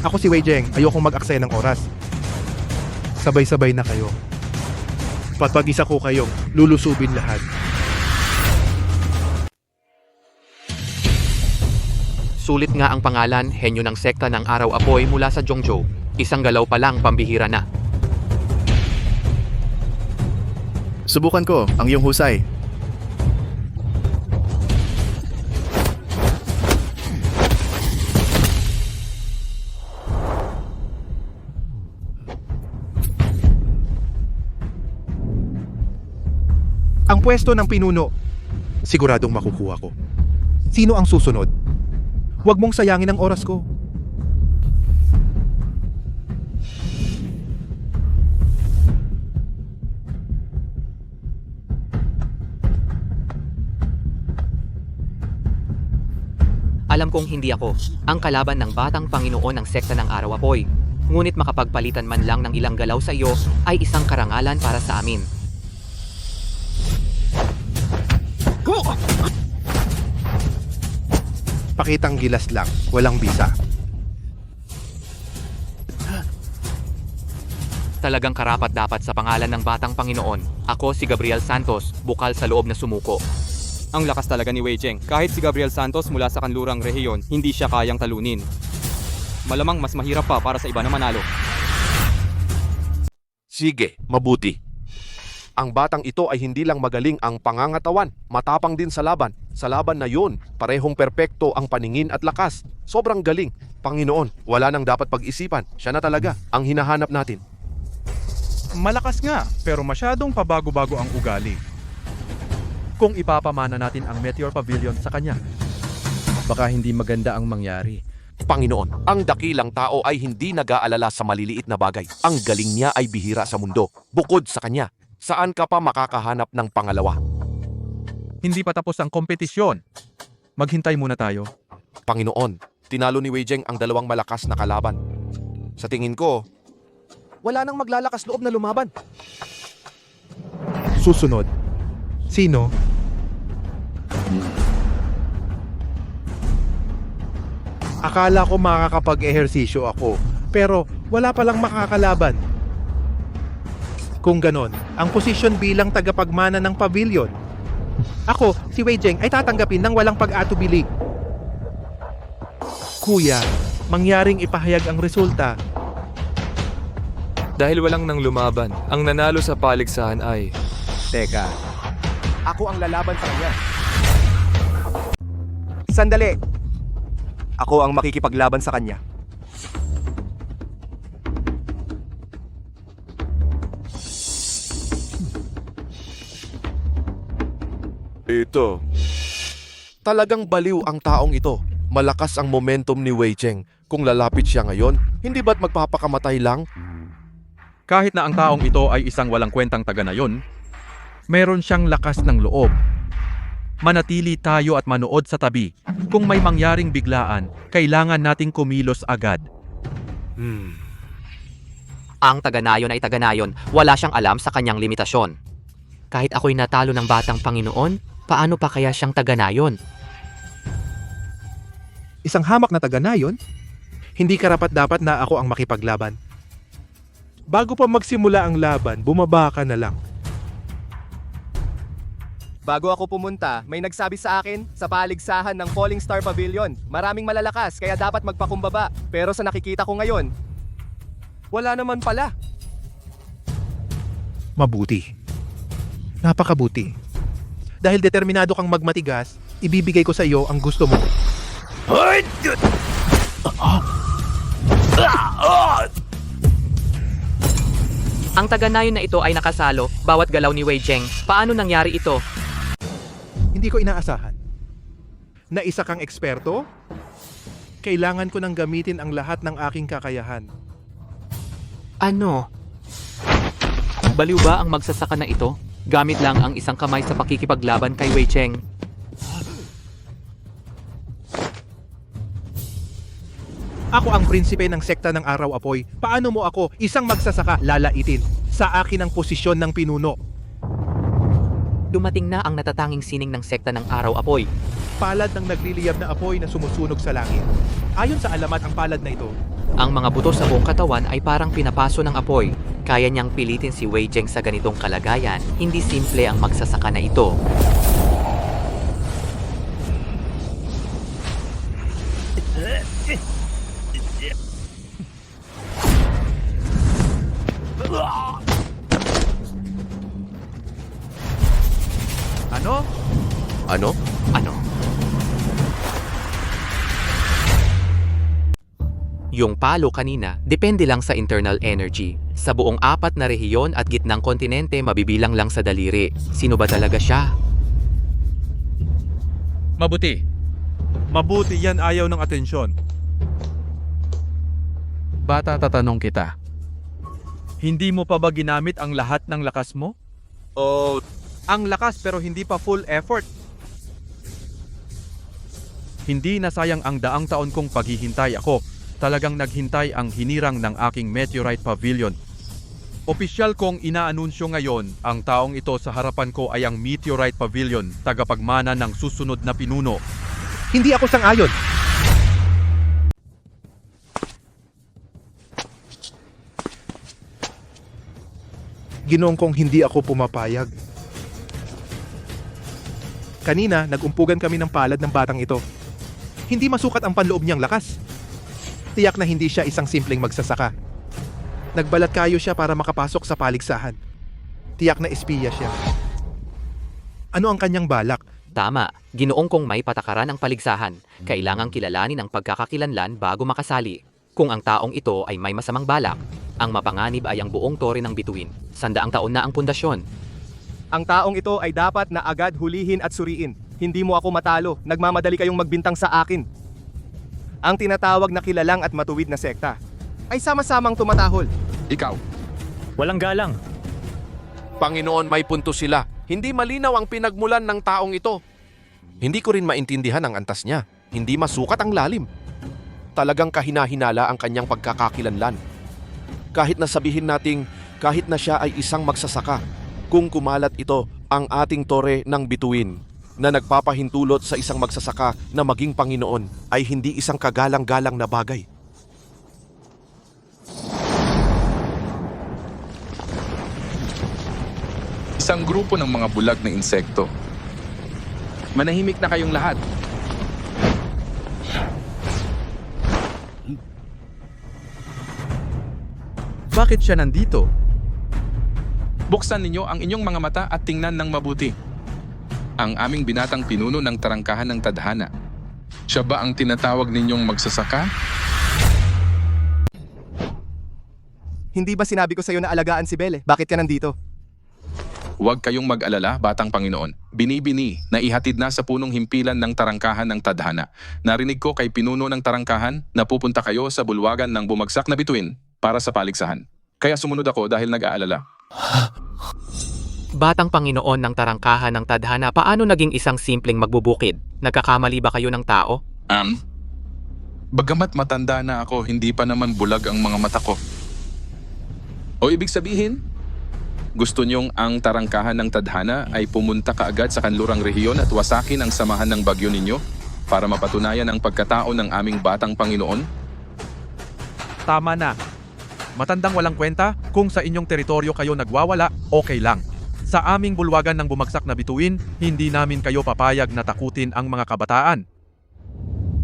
Ako si Wei Jeng, ayokong mag-aksaya ng oras. Sabay-sabay na kayo. Pag isa ko kayo, lulusubin lahat. Sulit nga ang pangalan, henyo ng sekta ng Araw Apoy mula sa Zhongzhou. Isang galaw pa lang, pambihira na. Subukan ko ang iyong husay. Ang pwesto ng pinuno, siguradong makukuha ko. Sino ang susunod? Huwag mong sayangin ang oras ko. Alam kong hindi ako ang kalaban ng batang Panginoon ng sekta ng Araw Apoy. Ngunit makapagpalitan man lang ng ilang galaw sa iyo ay isang karangalan para sa amin. Pakitang gilas lang, walang bisa. Talagang karapat-dapat sa pangalan ng batang Panginoon. Ako si Gabriel Santos, bukal sa loob na sumuko. Ang lakas talaga ni Wei Jeng. Kahit si Gabriel Santos mula sa kanlurang rehiyon, hindi siya kayang talunin. Malamang mas mahirap pa para sa iba na manalo. Sige, mabuti. Ang batang ito ay hindi lang magaling ang pangangatawan, matapang din sa laban. Sa laban na yun, parehong perpekto ang paningin at lakas. Sobrang galing. Panginoon, wala nang dapat pag-isipan. Siya na talaga ang hinahanap natin. Malakas nga, pero masyadong pabago-bago ang ugali. Kung ipapamana natin ang Meteor Pavilion sa kanya, baka hindi maganda ang mangyari. Panginoon, ang dakilang tao ay hindi nag-aalala sa maliliit na bagay. Ang galing niya ay bihira sa mundo. Bukod sa kanya, saan ka pa makakahanap ng pangalawa? Hindi pa tapos ang kompetisyon. Maghintay muna tayo. Panginoon, tinalo ni Wei Jeng ang dalawang malakas na kalaban. Sa tingin ko, wala nang maglalakas loob na lumaban. Susunod. Sino? Akala ko makakapag-ehersisyo ako, pero wala palang makakalaban. Kung ganon, ang posisyon bilang tagapagmana ng pavilion. Ako, si Wei Jeng, ay tatanggapin ng walang pag-atubili. Kuya, mangyaring ipahayag ang resulta. Dahil walang nang lumaban, ang nanalo sa paligsahan ay... Teka, ako ang lalaban sa kanya. Sandali! Ako ang makikipaglaban sa kanya. Ito. Talagang baliw ang taong ito. Malakas ang momentum ni Wei Jeng. Kung lalapit siya ngayon, hindi ba't magpapakamatay lang? Kahit na ang taong ito ay isang walang kwentang taga na yon, meron siyang lakas ng loob. Manatili tayo at manood sa tabi. Kung may mangyaring biglaan, kailangan nating kumilos agad. Ang taga-nayon ay taga-nayon, wala siyang alam sa kanyang limitasyon. Kahit ako'y natalo ng batang Panginoon, paano pa kaya siyang taga-nayon? Isang hamak na taga-nayon? Hindi karapat-dapat na ako ang makipaglaban. Bago pa magsimula ang laban, bumaba ka na lang. Bago ako pumunta, may nagsabi sa akin sa paligsahan ng Falling Star Pavilion. Maraming malalakas kaya dapat magpakumbaba. Pero sa nakikita ko ngayon, wala naman pala. Mabuti. Napakabuti. Dahil determinado kang magmatigas, ibibigay ko sa iyo ang gusto mo. Ang taga-nayon na ito ay nakasalo, bawat galaw ni Wei Zheng. Paano nangyari ito? Hindi ko inaasahan. Na isa kang eksperto? Kailangan ko nang gamitin ang lahat ng aking kakayahan. Ano? Baliw ba ang magsasaka na ito? Gamit lang ang isang kamay sa pakikipaglaban kay Wei Zheng. Ako ang prinsipe ng sekta ng Araw Apoy. Paano mo ako, isang magsasaka, lalaitin? Sa akin ang posisyon ng pinuno. Dumating na ang natatanging sining ng sekta ng Araw Apoy. Palad ng nagliliyab na apoy na sumusunog sa langit. Ayon sa alamat, ang palad na ito. Ang mga buto sa buong katawan ay parang pinapaso ng apoy. Kaya niyang pilitin si Wei Zheng sa ganitong kalagayan. Hindi simple ang magsasaka na ito. Ano? Ano? Ano? Yung palo kanina, depende lang sa internal energy. Sa buong 4 na rehiyon at gitnang kontinente, mabibilang lang sa daliri. Sino ba talaga siya? Mabuti. Mabuti yan, ayaw ng atensyon. Bata, tatanong kita. Hindi mo pa ba ginamit ang lahat ng lakas mo? O ang lakas pero hindi pa full effort? Hindi nasayang ang daang taon kong paghihintay ako. Talagang naghintay ang hinirang ng aking Meteorite Pavilion. Opisyal kong inaanunsyo ngayon, ang taong ito sa harapan ko ay ang Meteorite Pavilion, tagapagmana ng susunod na pinuno. Hindi ako sang-ayon. Ginoong kong hindi ako pumapayag. Kanina, nag-umpugan kami ng palad ng batang ito. Hindi masukat ang panloob niyang lakas. Tiyak na hindi siya isang simpleng magsasaka. Nagbalat kayo siya para makapasok sa paligsahan. Tiyak na espiya siya. Ano ang kanyang balak? Tama, ginoong kong may patakaran ang paligsahan. Kailangang kilalanin ang pagkakakilanlan bago makasali. Kung ang taong ito ay may masamang balak, ang mapanganib ay ang buong tore ng bituin. 100 taon na ang pundasyon. Ang taong ito ay dapat na agad hulihin at suriin. Hindi mo ako matalo, nagmamadali kayong magbintang sa akin. Ang tinatawag na kilalang at matuwid na sekta ay sama-samang tumatahol. Ikaw. Walang galang. Panginoon, may punto sila. Hindi malinaw ang pinagmulan ng taong ito. Hindi ko rin maintindihan ang antas niya. Hindi masukat ang lalim. Talagang kahina-hinala ang kanyang pagkakakilanlan. Kahit na sabihin nating kahit na siya ay isang magsasaka, kung kumalat ito ang ating tore ng bituin na nagpapahintulot sa isang magsasaka na maging Panginoon ay hindi isang kagalang-galang na bagay. Isang grupo ng mga bulag na insekto. Manahimik na kayong lahat. Bakit siya nandito? Buksan ninyo ang inyong mga mata at tingnan ng mabuti. Ang aming binatang pinuno ng tarangkahan ng tadhana. Siya ba ang tinatawag ninyong magsasaka? Hindi ba sinabi ko sa iyo na alagaan si Belle? Bakit ka nandito? Huwag kayong mag-alala, batang Panginoon. Binibini na ihatid na sa punong himpilan ng tarangkahan ng tadhana. Narinig ko kay pinuno ng tarangkahan na pupunta kayo sa bulwagan ng bumagsak na bituin para sa paligsahan. Kaya sumunod ako dahil nag-aalala. Batang Panginoon ng tarangkahan ng tadhana, paano naging isang simpleng magbubukid? Nagkakamali ba kayo ng tao? Bagamat matanda na ako, hindi pa naman bulag ang mga mata ko. O ibig sabihin, gusto niyong ang tarangkahan ng tadhana ay pumunta kaagad sa kanlurang rehiyon at wasakin ang samahan ng bagyo ninyo para mapatunayan ang pagkatao ng aming batang Panginoon? Tama na. Matandang walang kwenta, kung sa inyong teritoryo kayo nagwawala, okay lang. Sa aming bulwagan ng bumagsak na bituin, hindi namin kayo papayag na takutin ang mga kabataan.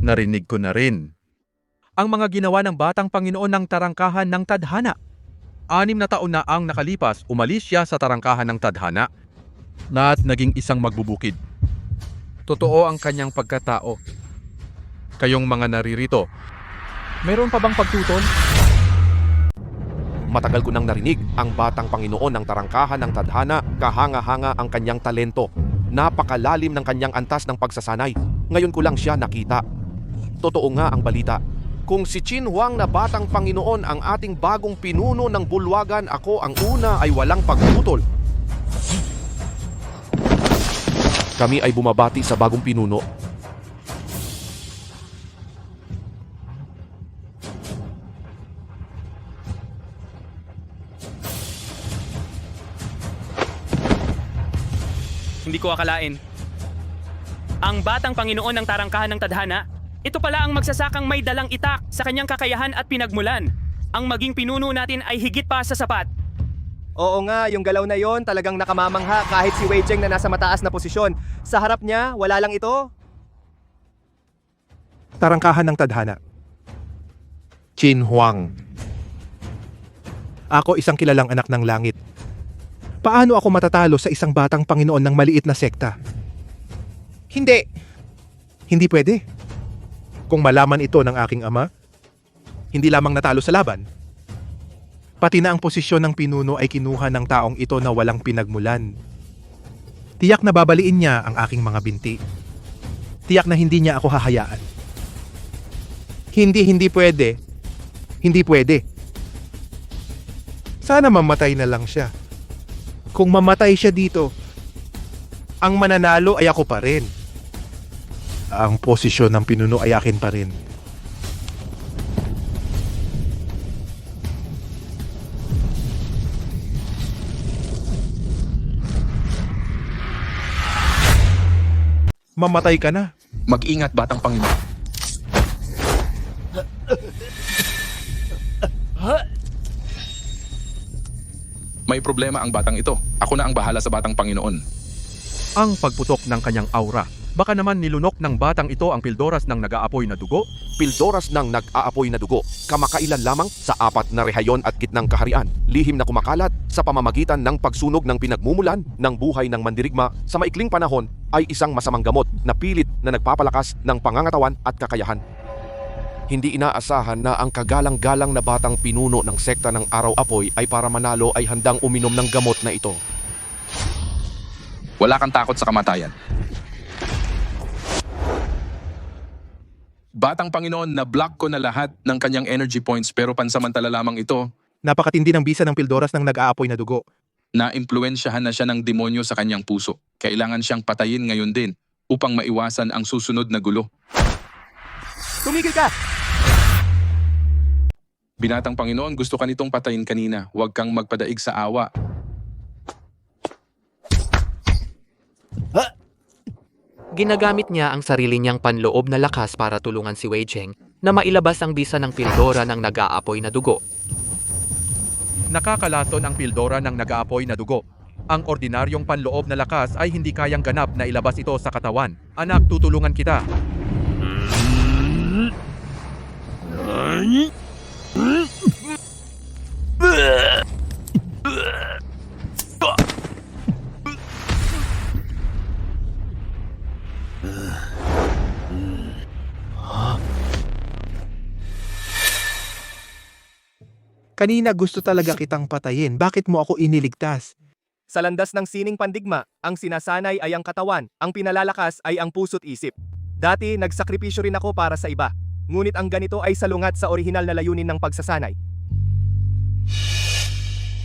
Narinig ko na rin ang mga ginawa ng batang Panginoon ng tarangkahan ng tadhana. 6 na taon na ang nakalipas, umalis siya sa tarangkahan ng tadhana. na at naging isang magbubukid. Totoo ang kanyang pagkatao. Kayong mga naririto, meron pa bang pagtutol? Matagal ko nang narinig ang batang Panginoon ng tarangkahan ng tadhana, kahanga-hanga ang kanyang talento. Napakalalim ng kanyang antas ng pagsasanay. Ngayon ko lang siya nakita. Totoo nga ang balita. Kung si Qin Huang na batang Panginoon ang ating bagong pinuno ng bulwagan, ako ang una ay walang pagtutol. Kami ay bumabati sa bagong pinuno. Hindi ko akalain. Ang batang Panginoon ng tarangkahan ng tadhana, ito pala ang magsasakang may dalang itak sa kanyang kakayahan at pinagmulan. Ang maging pinuno natin ay higit pa sa sapat. Oo nga, yung galaw na yon talagang nakamamangha kahit si Wei Zheng na nasa mataas na posisyon. Sa harap niya, wala lang ito. Tarangkahan ng tadhana. Qin Huang. Ako isang kilalang anak ng langit. Paano ako matatalo sa isang batang Panginoon ng maliit na sekta? Hindi. Hindi pwede. Kung malaman ito ng aking ama, hindi lamang natalo sa laban, pati na ang posisyon ng pinuno ay kinuha ng taong ito na walang pinagmulan. Tiyak na babaliin niya ang aking mga binti. Tiyak na hindi niya ako hahayaan. Hindi pwede. Hindi pwede. Sana mamatay na lang siya. Kung mamatay siya dito, ang mananalo ay ako pa rin. Ang posisyon ng pinuno ay akin pa rin. Mamatay ka na. Mag-ingat, batang Panginoon. May problema ang batang ito. Ako na ang bahala sa batang Panginoon. Ang pagputok ng kanyang aura. Baka naman nilunok ng batang ito ang pildoras ng nag-aapoy na dugo? Pildoras ng nag-aapoy na dugo, kamakailan lamang sa 4 na rehayon at gitnang kaharian, lihim na kumakalat sa pamamagitan ng pagsunog ng pinagmumulan ng buhay ng mandirigma sa maikling panahon ay isang masamang gamot na pilit na nagpapalakas ng pangangatawan at kakayahan. Hindi inaasahan na ang kagalang-galang na batang pinuno ng sekta ng Araw-Apoy ay para manalo ay handang uminom ng gamot na ito. Wala kang takot sa kamatayan. Batang Panginoon, na-block ko na lahat ng kanyang energy points pero pansamantala lamang ito. Napakatindi ng bisa ng pildoras ng nag-aapoy na dugo. Na-impluensyahan na siya ng demonyo sa kanyang puso. Kailangan siyang patayin ngayon din upang maiwasan ang susunod na gulo. Tumigil ka! Binatang Panginoon, gusto ka nitong patayin kanina. Huwag kang magpadaig sa awa. Ginagamit niya ang sarili niyang panloob na lakas para tulungan si Wei Zheng na mailabas ang bisa ng pildora ng nag-aapoy na dugo. Nakakalason ang pildora ng nag-aapoy na dugo. Ang ordinaryong panloob na lakas ay hindi kayang ganap na ilabas ito sa katawan. Anak, tutulungan kita. Kanina gusto talaga kitang patayin. Bakit mo ako iniligtas? Sa landas ng sining pandigma, ang sinasanay ay ang katawan, ang pinalalakas ay ang puso't isip. Dati, nagsakripisyo rin ako para sa iba. Ngunit ang ganito ay salungat sa orihinal na layunin ng pagsasanay.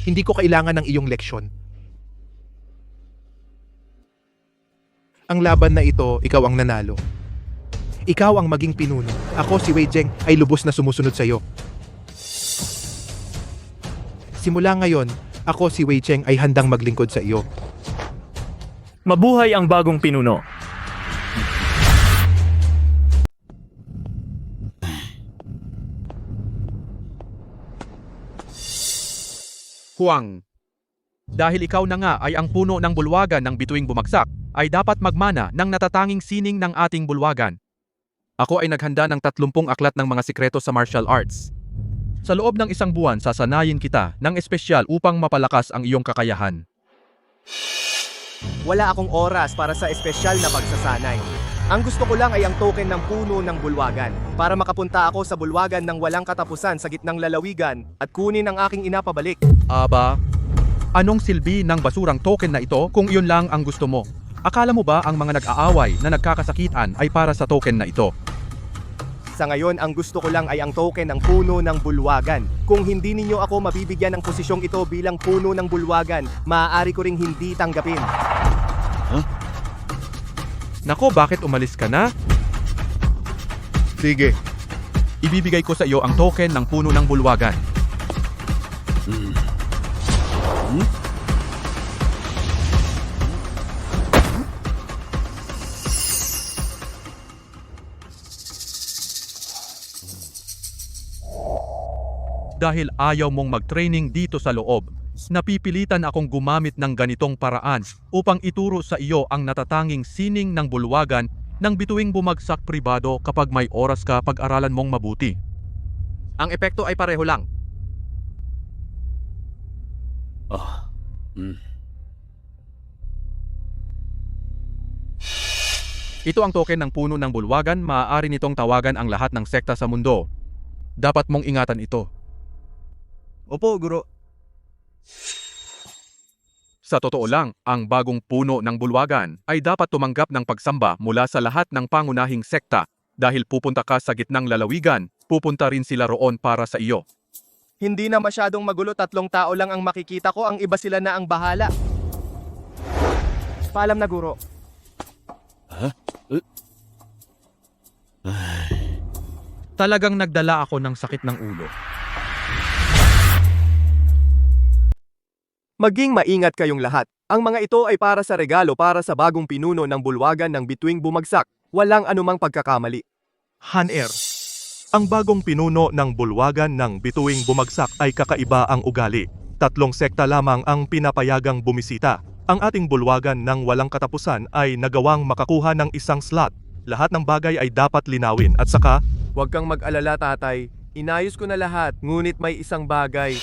Hindi ko kailangan ng iyong leksyon. Ang laban na ito, ikaw ang nanalo. Ikaw ang maging pinuno. Ako, si Wei Zheng, ay lubos na sumusunod sa iyo. Simula ngayon, ako si Wei Zheng ay handang maglingkod sa iyo. Mabuhay ang bagong pinuno. Huang. Dahil ikaw na nga ay ang puno ng bulwagan ng bituing bumagsak, ay dapat magmana ng natatanging sining ng ating bulwagan. Ako ay naghanda ng 30 aklat ng mga sikreto sa martial arts. Sa loob ng 1 buwan, sasanayin kita ng espesyal upang mapalakas ang iyong kakayahan. Wala akong oras para sa espesyal na pagsasanay. Ang gusto ko lang ay ang token ng puno ng bulwagan para makapunta ako sa bulwagan ng walang katapusan sa gitnang lalawigan at kunin ang aking ina pabalik. Aba, anong silbi ng basurang token na ito kung iyon lang ang gusto mo? Akala mo ba ang mga nag-aaway na nagkakasakitan ay para sa token na ito? Sa ngayon, ang gusto ko lang ay ang token ng puno ng bulwagan. Kung hindi ninyo ako mabibigyan ng posisyong ito bilang puno ng bulwagan, maaari ko ring hindi tanggapin. Nako, bakit umalis ka na? Sige. Ibibigay ko sa iyo ang token ng puno ng bulwagan. Dahil ayaw mong mag-training dito sa loob, napipilitan akong gumamit ng ganitong paraan upang ituro sa iyo ang natatanging sining ng bulwagan ng bituing bumagsak pribado kapag may oras ka pag-aralan mong mabuti. Ang epekto ay pareho lang. Ito ang token ng puno ng bulwagan, maaari nitong tawagan ang lahat ng sekta sa mundo. Dapat mong ingatan ito. Opo, Guro. Sa totoo lang, ang bagong puno ng bulwagan ay dapat tumanggap ng pagsamba mula sa lahat ng pangunahing sekta. Dahil pupunta ka sa gitnang lalawigan, pupunta rin sila roon para sa iyo. Hindi na masyadong magulo, 3 tao lang ang makikita ko, ang iba sila na ang bahala. Paalam na, Guro. Talagang nagdala ako ng sakit ng ulo. Maging maingat kayong lahat. Ang mga ito ay para sa regalo para sa bagong pinuno ng bulwagan ng bituing bumagsak. Walang anumang pagkakamali. Han-er, ang bagong pinuno ng bulwagan ng bituing bumagsak ay kakaiba ang ugali. 3 sekta lamang ang pinapayagang bumisita. Ang ating bulwagan ng walang katapusan ay nagawang makakuha ng 1 slot. Lahat ng bagay ay dapat linawin at saka, Huwag kang mag-alala, tatay. Inayos ko na lahat, ngunit may isang bagay.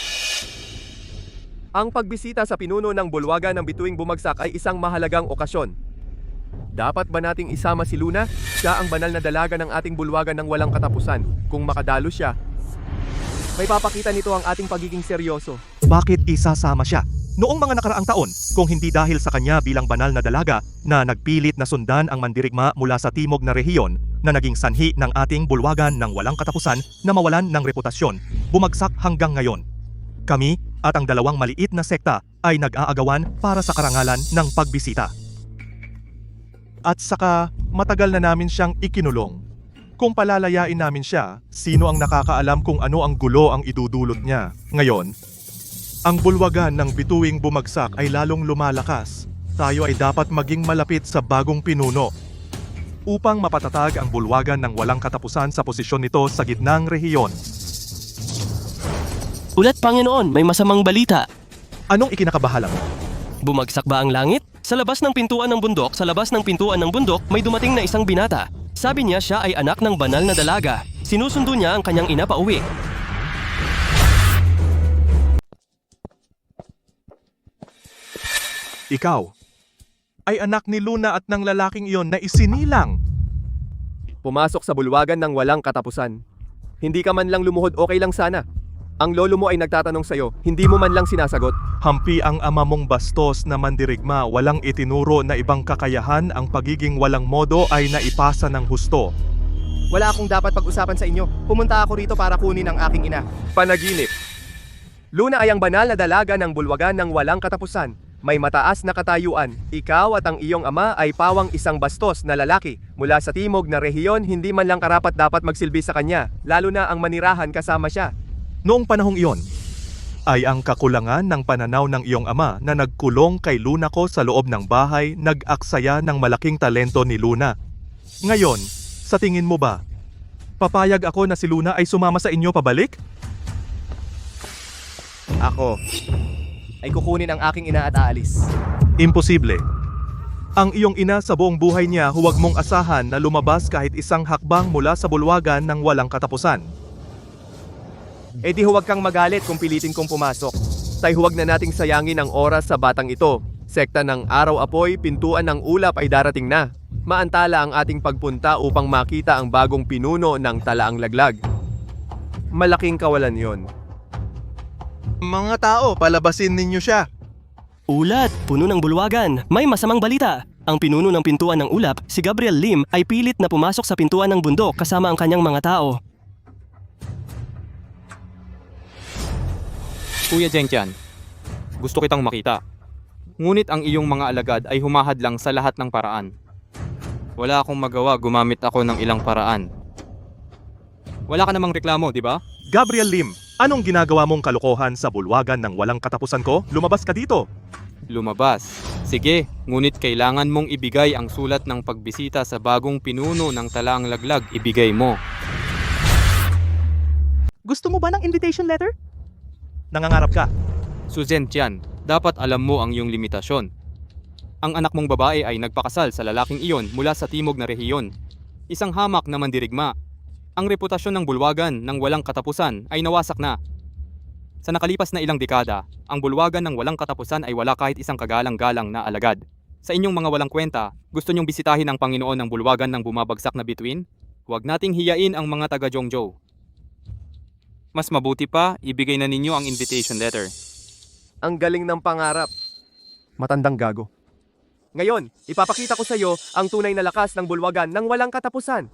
Ang pagbisita sa pinuno ng bulwagan ng bituing bumagsak ay isang mahalagang okasyon. Dapat ba nating isama si Luna? Siya ang banal na dalaga ng ating bulwagan ng walang katapusan. Kung makadalo siya, may papakita nito ang ating pagiging seryoso. bakit isasama siya? Noong mga nakaraang taon, kung hindi dahil sa kanya bilang banal na dalaga na nagpilit na sundan ang mandirigma mula sa timog na rehiyon na naging sanhi ng ating bulwagan ng walang katapusan na mawalan ng reputasyon, bumagsak hanggang ngayon. Kami at ang 2 maliit na sekta ay nag-aagawan para sa karangalan ng pagbisita. At saka, matagal na namin siyang ikinulong. Kung palalayain namin siya, sino ang nakakaalam kung ano ang gulo ang idudulot niya? Ngayon, ang bulwagan ng bituing bumagsak ay lalong lumalakas. Tayo ay dapat maging malapit sa bagong pinuno upang mapatatag ang bulwagan ng walang katapusan sa posisyon nito sa gitnang rehiyon. Ulat, Panginoon, may masamang balita. Anong ikinakabahala mo? Bumagsak ba ang langit? Sa labas ng pintuan ng bundok, may dumating na isang binata. Sabi niya siya ay anak ng banal na dalaga. Sinusundo niya ang kanyang ina pauwi. Ikaw ay anak ni Luna at ng lalaking iyon na isinilang. Pumasok sa bulwagan ng walang katapusan. Hindi ka man lang lumuhod, okay lang sana. Ang lolo mo ay nagtatanong sa'yo, hindi mo man lang sinasagot. Hampi ang ama mong bastos na mandirigma, walang itinuro na ibang kakayahan, ang pagiging walang modo ay naipasa ng husto. Wala akong dapat pag-usapan sa inyo. Pumunta ako rito para kunin ang aking ina. Panaginip. Luna ay ang banal na dalaga ng bulwagan ng walang katapusan. May mataas na katayuan. Ikaw at ang iyong ama ay pawang isang bastos na lalaki. Mula sa timog na rehiyon, hindi man lang karapat dapat magsilbi sa kanya, lalo na ang manirahan kasama siya. Noong panahong iyon, ay ang kakulangan ng pananaw ng iyong ama na nagkulong kay Luna ko sa loob ng bahay nag-aksaya ng malaking talento ni Luna. Ngayon, sa tingin mo ba, papayag ako na si Luna ay sumama sa inyo pabalik? Ako ay kukunin ang aking ina at aalis. Imposible. Ang iyong ina sa buong buhay niya, huwag mong asahan na lumabas kahit isang hakbang mula sa bulwagan ng walang katapusan. Eh di huwag kang magalit kung pilitin kong pumasok. Tay huwag na nating sayangin ang oras sa batang ito. Sekta ng araw-apoy, pintuan ng ulap ay darating na. Maantala ang ating pagpunta upang makita ang bagong pinuno ng Talaang Laglag. Malaking kawalan yon. Mga tao, palabasin ninyo siya. Ulat, puno ng bulwagan. May masamang balita. Ang pinuno ng pintuan ng ulap, si Gabriel Lim, ay pilit na pumasok sa pintuan ng bundok kasama ang kanyang mga tao. Kuya Jengkian, gusto kitang makita. Ngunit ang iyong mga alagad ay humahadlang sa lahat ng paraan. Wala akong magawa, gumamit ako ng ilang paraan. Wala ka namang reklamo, di ba? Gabriel Lim, anong ginagawa mong kalokohan sa bulwagan ng walang katapusan ko? Lumabas ka dito! Lumabas. Sige, ngunit kailangan mong ibigay ang sulat ng pagbisita sa bagong pinuno ng Talaang Laglag. Ibigay mo. Gusto mo ba ng invitation letter? Nangangarap ka. Suzen Tian, dapat alam mo ang iyong limitasyon. Ang anak mong babae ay nagpakasal sa lalaking iyon mula sa timog na rehiyon. Isang hamak na mandirigma. Ang reputasyon ng bulwagan ng walang katapusan ay nawasak na. Sa nakalipas na ilang dekada, ang bulwagan ng walang katapusan ay wala kahit isang kagalang-galang na alagad. Sa inyong mga walang kwenta, gusto niyong bisitahin ang Panginoon ng bulwagan ng bumabagsak na bituin? Huwag nating hiyain ang mga taga-Zhongzhou. Mas mabuti pa, ibigay na ninyo ang invitation letter. Ang galing ng pangarap. Matandang gago. Ngayon, ipapakita ko sa iyo ang tunay na lakas ng bulwagan ng walang katapusan.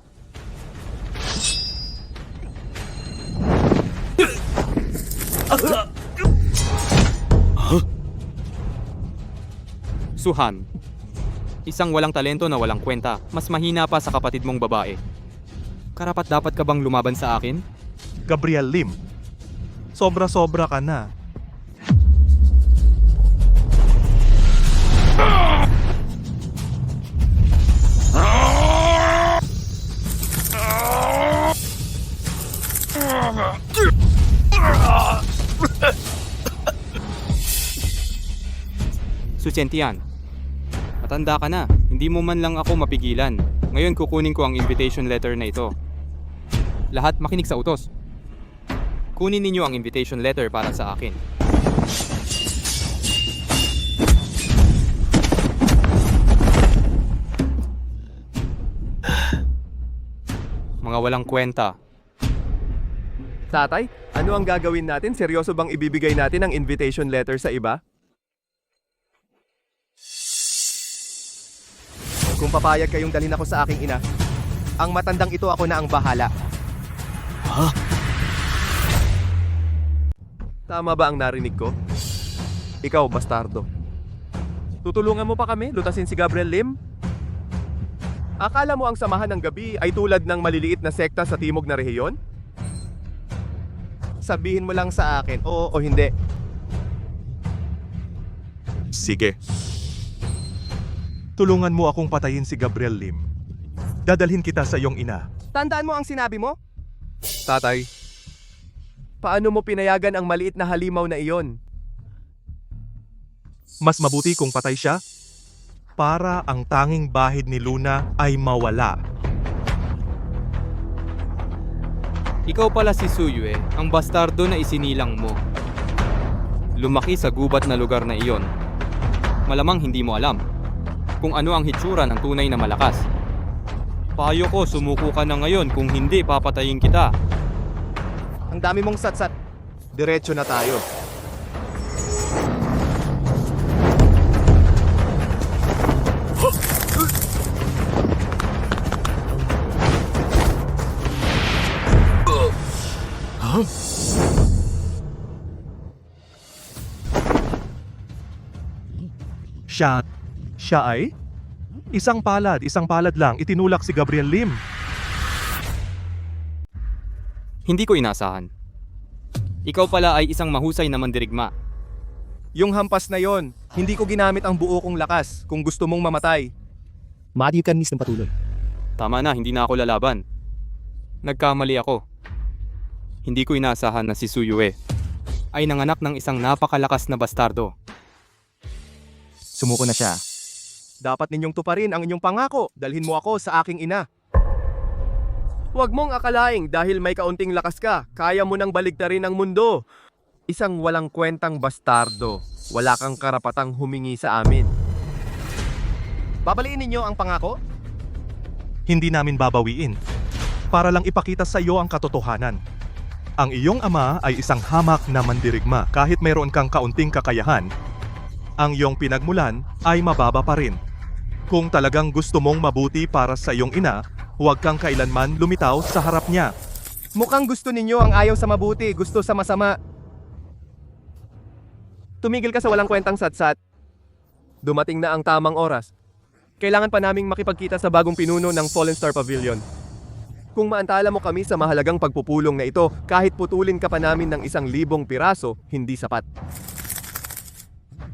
Suhan, isang walang talento na walang kwenta, mas mahina pa sa kapatid mong babae. Karapat dapat ka bang lumaban sa akin? Gabriel Lim, sobra-sobra ka na. Suchentian, matanda ka na. Hindi mo man lang ako mapigilan. Ngayon kukunin ko ang invitation letter na ito. Lahat makinig sa utos. Kunin ninyo ang invitation letter para sa akin. Mga walang kwenta. Tatay, ano ang gagawin natin? Seryoso bang ibibigay natin ang invitation letter sa iba? Kung papayag kayong dalhin ako sa aking ina, ang matandang ito ako na ang bahala. Ha? Tama ba ang narinig ko? Ikaw, bastardo. Tutulungan mo pa kami lutasin si Gabriel Lim? Akala mo ang samahan ng gabi ay tulad ng maliliit na sekta sa timog na rehiyon? Sabihin mo lang sa akin, oo o hindi. Sige. Tulungan mo akong patayin si Gabriel Lim. Dadalhin kita sa iyong ina. Tandaan mo ang sinabi mo? Tatay, paano mo pinayagan ang maliit na halimaw na iyon? Mas mabuti kung patay siya para ang tanging bahid ni Luna ay mawala. Ikaw pala si Suyue, ang bastardo na isinilang mo. Lumaki sa gubat na lugar na iyon. Malamang hindi mo alam kung ano ang hitsura ng tunay na malakas. Payo ko, sumuko ka na ngayon, kung hindi papatayin kita. Ang dami mong satsat. Diretso na tayo. Siya ay? Isang palad lang, itinulak si Gabriel Lim. Hindi ko inasahan. Ikaw pala ay isang mahusay na mandirigma. Yung hampas na yon, hindi ko ginamit ang buo kong lakas kung gusto mong mamatay. Maaari ka ng patuloy. Tama na, hindi na ako lalaban. Nagkamali ako. Hindi ko inasahan na si Suyue ay nanganak ng isang napakalakas na bastardo. Sumuko na siya. Dapat ninyong tuparin ang inyong pangako. Dalhin mo ako sa aking ina. Huwag mong akalaing dahil may kaunting lakas ka, kaya mo nang baligtarin ang mundo. Isang walang kwentang bastardo. Wala kang karapatang humingi sa amin. Babaliin ninyo ang pangako? Hindi namin babawiin. Para lang ipakita sa iyo ang katotohanan. Ang iyong ama ay isang hamak na mandirigma kahit mayroon kang kaunting kakayahan. Ang iyong pinagmulan ay mababa pa rin. Kung talagang gusto mong mabuti para sa iyong ina, huwag kang kailanman lumitaw sa harap niya. Mukhang gusto ninyo ang ayaw sa mabuti, gusto sa masama. Tumigil ka sa walang kwentang satsat. Dumating na ang tamang oras. Kailangan pa naming makipagkita sa bagong pinuno ng Fallen Star Pavilion. Kung maantala mo kami sa mahalagang pagpupulong na ito, kahit putulin ka pa namin ng 1,000 piraso, hindi sapat.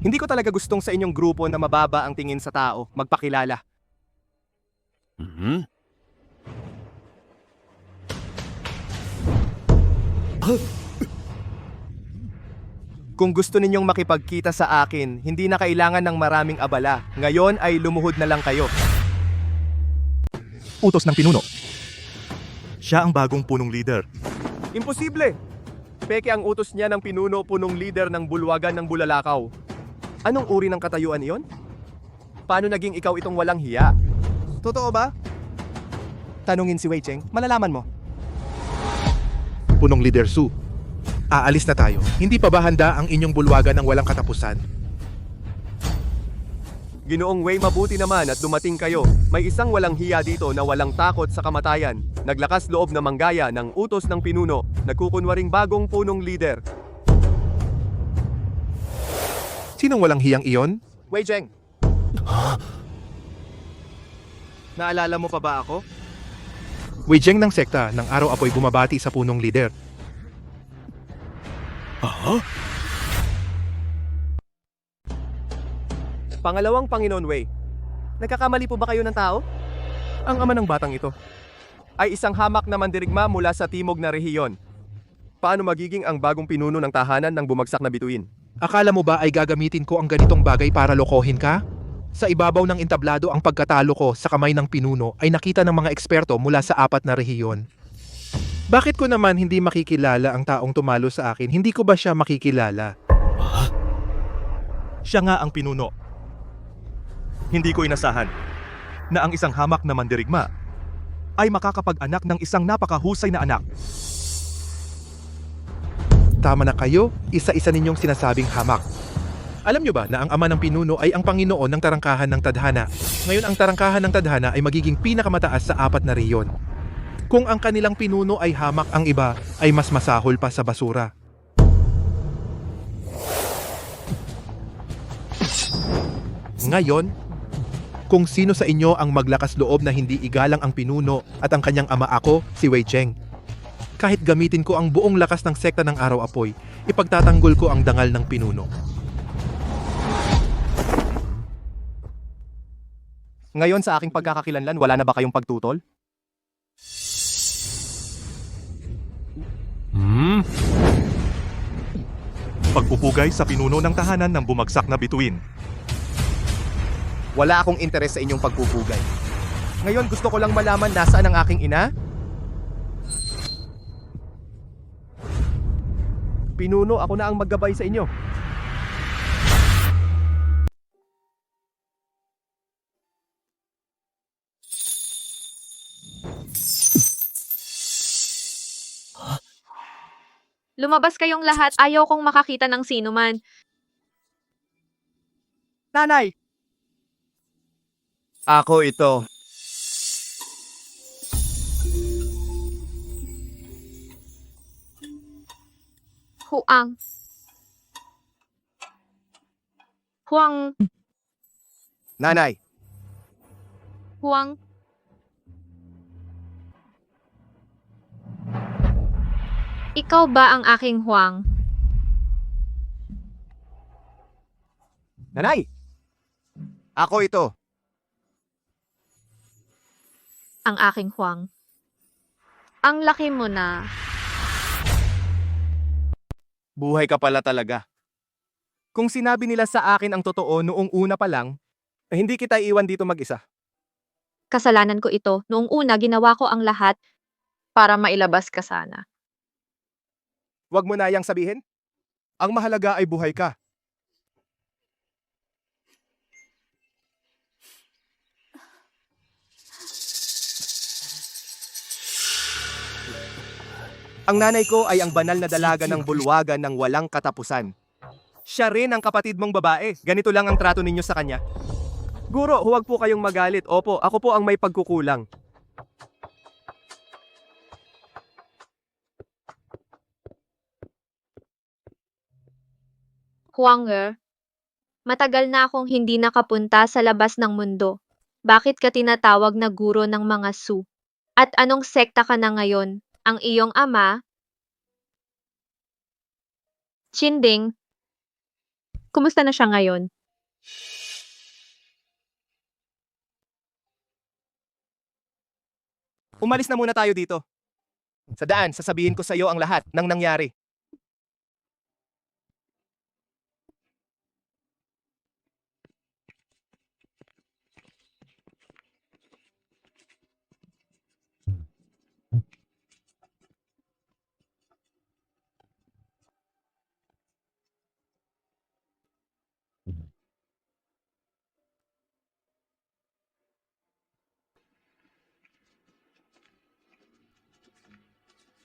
Hindi ko talaga gustong sa inyong grupo na mababa ang tingin sa tao, magpakilala. Kung gusto ninyong makipagkita sa akin, hindi na kailangan ng maraming abala. Ngayon ay lumuhod na lang kayo. Utos ng pinuno. Siya ang bagong punong leader. Imposible! Peke ang utos niya ng pinuno punong leader ng bulwagan ng Bulalakaw. Anong uri ng katayuan iyon? Paano naging ikaw itong walang hiya? Totoo ba? Tanungin si Wei Cheng, malalaman mo. Punong Leader Su, aalis na tayo. Hindi pa ba handa ang inyong bulwagan ng walang katapusan? Ginoong Wei, mabuti naman at dumating kayo. May isang walang hiya dito na walang takot sa kamatayan. Naglakas loob na manggaya ng utos ng pinuno. Nagkukunwaring bagong punong leader. Sinong walang hiyang iyon? Wei Cheng. Naalala mo pa ba ako? Weijeng ng sekta ng araw apoy bumabati sa punong leader. Pangalawang Panginoon Wei. Nagkakamali po ba kayo ng tao? Ang ama ng batang ito ay isang hamak na mandirigma mula sa timog na rehiyon. Paano magiging ang bagong pinuno ng tahanan ng bumagsak na bituin? Akala mo ba ay gagamitin ko ang ganitong bagay para lokohin ka? Sa ibabaw ng entablado ang pagkatalo ko sa kamay ng pinuno ay nakita ng mga eksperto mula sa 4 na rehiyon. Bakit ko naman hindi makikilala ang taong tumalo sa akin? Hindi ko ba siya makikilala? Siya nga ang pinuno. Hindi ko inasahan na ang isang hamak na mandirigma ay makakapag-anak ng isang napakahusay na anak. Tama na kayo, isa-isa ninyong sinasabing hamak. Alam nyo ba na ang ama ng pinuno ay ang Panginoon ng tarangkahan ng tadhana? Ngayon ang tarangkahan ng tadhana ay magiging pinakamataas sa 4 na rehiyon. Kung ang kanilang pinuno ay hamak, ang iba ay mas masahol pa sa basura. Ngayon, kung sino sa inyo ang maglakas loob na hindi igalang ang pinuno at ang kanyang ama, ako, si Wei Cheng. Kahit gamitin ko ang buong lakas ng sekta ng araw apoy, ipagtatanggol ko ang dangal ng pinuno. Ngayon sa aking pagkakakilanlan, wala na ba kayong pagtutol? Pagpupugay sa pinuno ng tahanan ng bumagsak na bituin. Wala akong interes sa inyong pagpupugay. Ngayon gusto ko lang malaman nasaan ang aking ina? Pinuno, ako na ang maggabay sa inyo. Lumabas kayong lahat, ayaw kong makakita ng sino man. Nanay! Ako ito. Huang. Huang. Nanay! Huang. Ikaw ba ang aking Huang? Nanay! Ako ito. Ang aking Huang. Ang laki mo na. Buhay ka pala talaga. Kung sinabi nila sa akin ang totoo noong una pa lang, hindi kita iwan dito mag-isa. Kasalanan ko ito. Noong una, ginawa ko ang lahat para mailabas ka sana. Huwag mo na yang sabihin. Ang mahalaga ay buhay ka. Ang nanay ko ay ang banal na dalaga ng bulwagan ng walang katapusan. Siya rin ang kapatid mong babae. Ganito lang ang trato ninyo sa kanya. Guro, huwag po kayong magalit. Opo, ako po ang may pagkukulang. Huanger, matagal na akong hindi nakapunta sa labas ng mundo. Bakit ka tinatawag na guro ng mga Su? At anong sekta ka na ngayon? Ang iyong ama? Chinding, kumusta na siya ngayon? Umalis na muna tayo dito. Sa daan, sasabihin ko sa iyo ang lahat ng nangyari.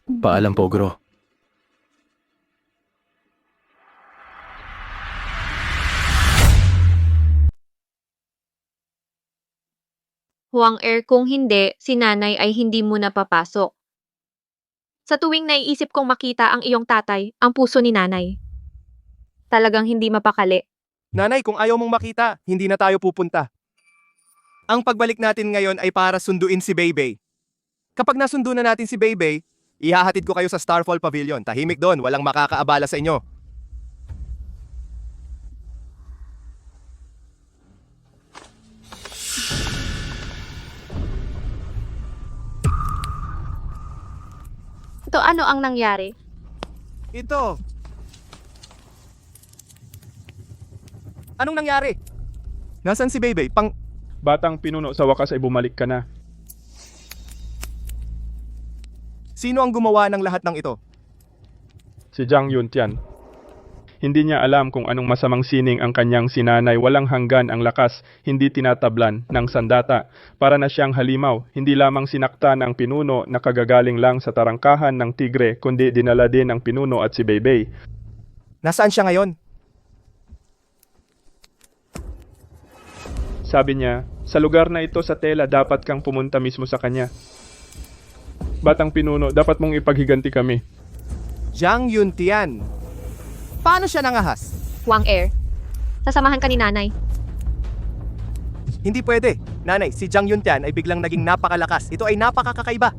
Paalam po, Guro. Huanger, kung hindi, si nanay ay hindi mo na papasok. Sa tuwing naiisip kong makita ang iyong tatay, ang puso ni nanay. Talagang hindi mapakali. Nanay, kung ayaw mong makita, hindi na tayo pupunta. Ang pagbalik natin ngayon ay para sunduin si Beibei. Kapag nasundo na natin si Beibei, ihahatid ko kayo sa Starfall Pavilion. Tahimik doon, walang makakaabala sa inyo. Ito, ano ang nangyari? Ito. Anong nangyari? Nasaan si Beibei? Batang pinuno, sa wakas ay bumalik ka na. Sino ang gumawa ng lahat ng ito? Si Zhang Yuntian. Hindi niya alam kung anong masamang sining ang kanyang sinanay. Walang hanggan ang lakas, hindi tinatablan ng sandata. Para na siyang halimaw, hindi lamang sinaktan ang pinuno na kagagaling lang sa tarangkahan ng tigre, kundi dinala din ang pinuno at si Beibei. Nasaan siya ngayon? Sabi niya, sa lugar na ito sa tela dapat kang pumunta mismo sa kanya. Batang pinuno, dapat mong ipaghiganti kami. Zhang Yuntian. Paano siya nangahas? Huanger, sasamahan ka ni nanay. Hindi pwede. Nanay, si Zhang Yuntian ay biglang naging napakalakas. Ito ay napakakakaiba.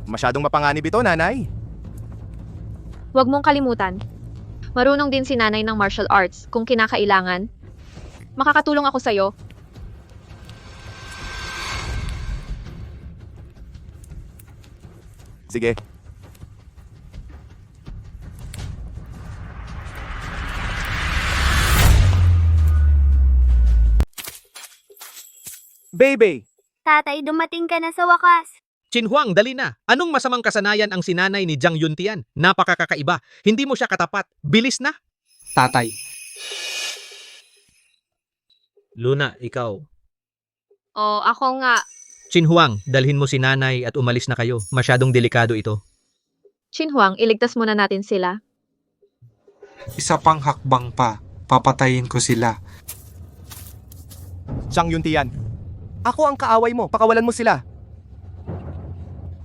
Masyadong mapanganib ito, nanay. Huwag mong kalimutan. Marunong din si nanay ng martial arts kung kinakailangan. Makakatulong ako sa'yo. Sige. Beibei! Tatay, dumating ka na sa wakas. Chinhuang, dali na. Anong masamang kasanayan ang sinanay ni Zhang Yuntian? Napakakaiba. Hindi mo siya katapat. Bilis na. Tatay. Luna, ikaw. O, ako nga. Chinhuang, dalhin mo si nanay at umalis na kayo. Masyadong delikado ito. Chinhuang, iligtas muna natin sila. Isa pang hakbang pa. Papatayin ko sila. Zhang Yuntian. Ako ang kaaway mo. Pakawalan mo sila.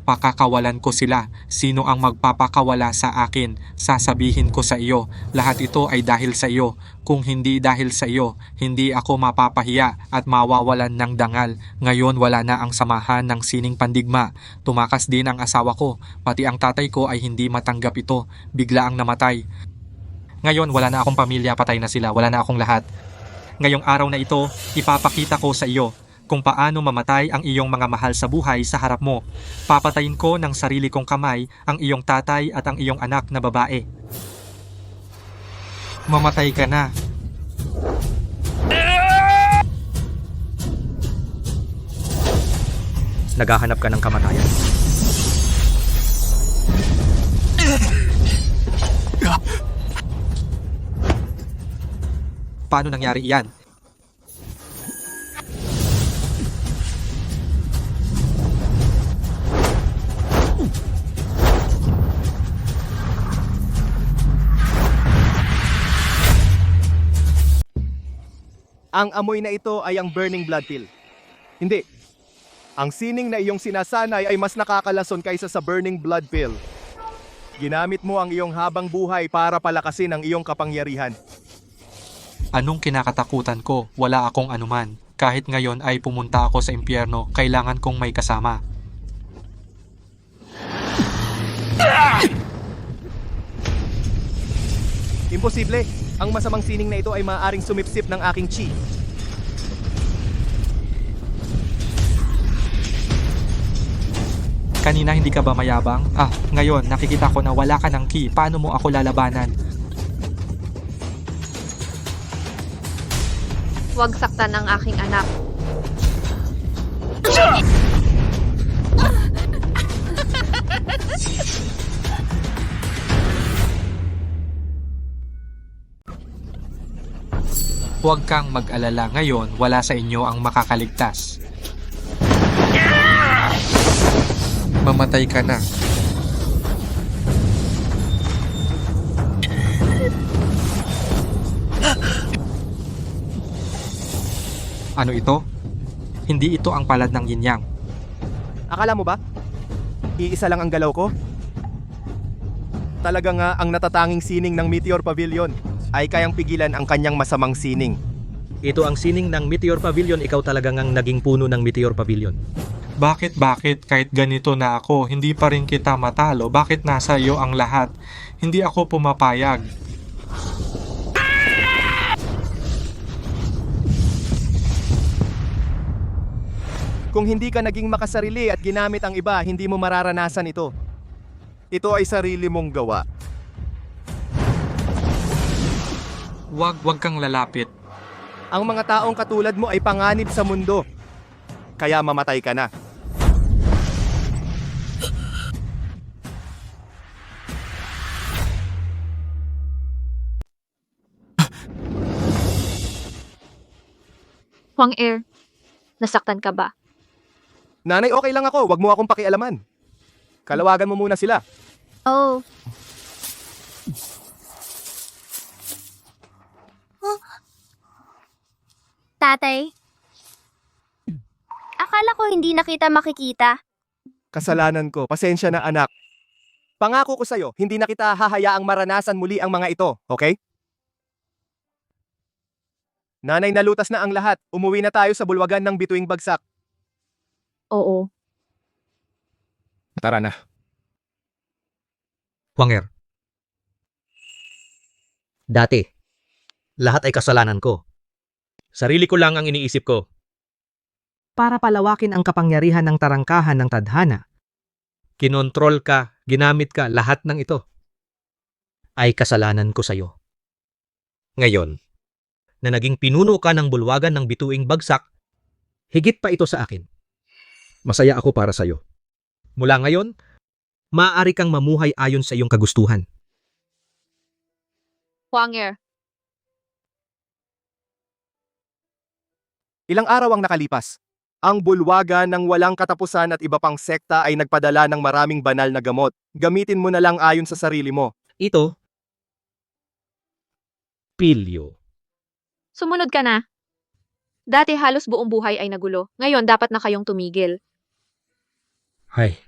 Pakakawalan ko sila. Sino ang magpapakawala sa akin? Sasabihin ko sa iyo, lahat ito ay dahil sa iyo. Kung hindi dahil sa iyo, hindi ako mapapahiya at mawawalan ng dangal. Ngayon wala na ang samahan ng sining pandigma. Tumakas din ang asawa ko. Pati ang tatay ko ay hindi matanggap ito. Bigla ang namatay. Ngayon wala na akong pamilya, patay na sila. Wala na akong lahat. Ngayong araw na ito, ipapakita ko sa iyo kung paano mamatay ang iyong mga mahal sa buhay sa harap mo. Papatayin ko ng sarili kong kamay ang iyong tatay at ang iyong anak na babae. Mamatay ka na. Naghahanap ka ng kamatayan. Paano nangyari iyan? Ang amoy na ito ay ang burning blood pill. Hindi. Ang sining na iyong sinasanay ay mas nakakalason kaysa sa burning blood pill. Ginamit mo ang iyong habang buhay para palakasin ang iyong kapangyarihan. Anong kinakatakutan ko? Wala akong anuman. Kahit ngayon ay pumunta ako sa impyerno, kailangan kong may kasama. Imposible. Ang masamang sining na ito ay maaaring sumipsip ng aking chi. Kanina hindi ka ba mayabang? Ngayon nakikita ko na wala ka ng ki. Paano mo ako lalabanan? Huwag saktan ang aking anak. Huwag kang mag-alala ngayon, wala sa inyo ang makakaligtas. Mamatay ka na. Ano ito? Hindi ito ang palad ng yin-yang. Akala mo ba? Iisa lang ang galaw ko? Talaga nga ang natatanging sining ng Meteor Pavilion ay kayang pigilan ang kanyang masamang sining. Ito ang sining ng Meteor Pavilion, ikaw talaga ngang naging puno ng Meteor Pavilion. Bakit kahit ganito na ako, hindi pa rin kita matalo? Bakit nasa iyo ang lahat? Hindi ako pumapayag. Kung hindi ka naging makasarili at ginamit ang iba, hindi mo mararanasan ito. Ito ay sarili mong gawa. Huwag kang lalapit. Ang mga taong katulad mo ay panganib sa mundo. Kaya mamatay ka na. Huang Er, nasaktan ka ba? Nanay, okay lang ako. Huwag mo akong pakialaman. Kalawagan mo muna sila. Oh. Tatay? Akala ko hindi na kita makikita. Kasalanan ko. Pasensya na, anak. Pangako ko sa'yo, hindi na kita hahayaang maranasan muli ang mga ito, okay? Nanay, nalutas na ang lahat. Umuwi na tayo sa bulwagan ng bituing bagsak. Oo. Tara na. Huang Er. Dati, lahat ay kasalanan ko. Sarili ko lang ang iniisip ko. Para palawakin ang kapangyarihan ng tarangkahan ng tadhana, kinontrol ka, ginamit ka, lahat ng ito ay kasalanan ko sa'yo. Ngayon, na naging pinuno ka ng bulwagan ng bituing bagsak, higit pa ito sa akin. Masaya ako para sa'yo. Mula ngayon, maaari kang mamuhay ayon sa iyong kagustuhan. Huang Er, Ilang araw ang nakalipas. Ang bulwagan ng walang katapusan at iba pang sekta ay nagpadala ng maraming banal na gamot. Gamitin mo na lang ayon sa sarili mo. Ito, pilyo. sumunod ka na. Dati halos buong buhay ay nagulo. Ngayon dapat na kayong tumigil. Ay,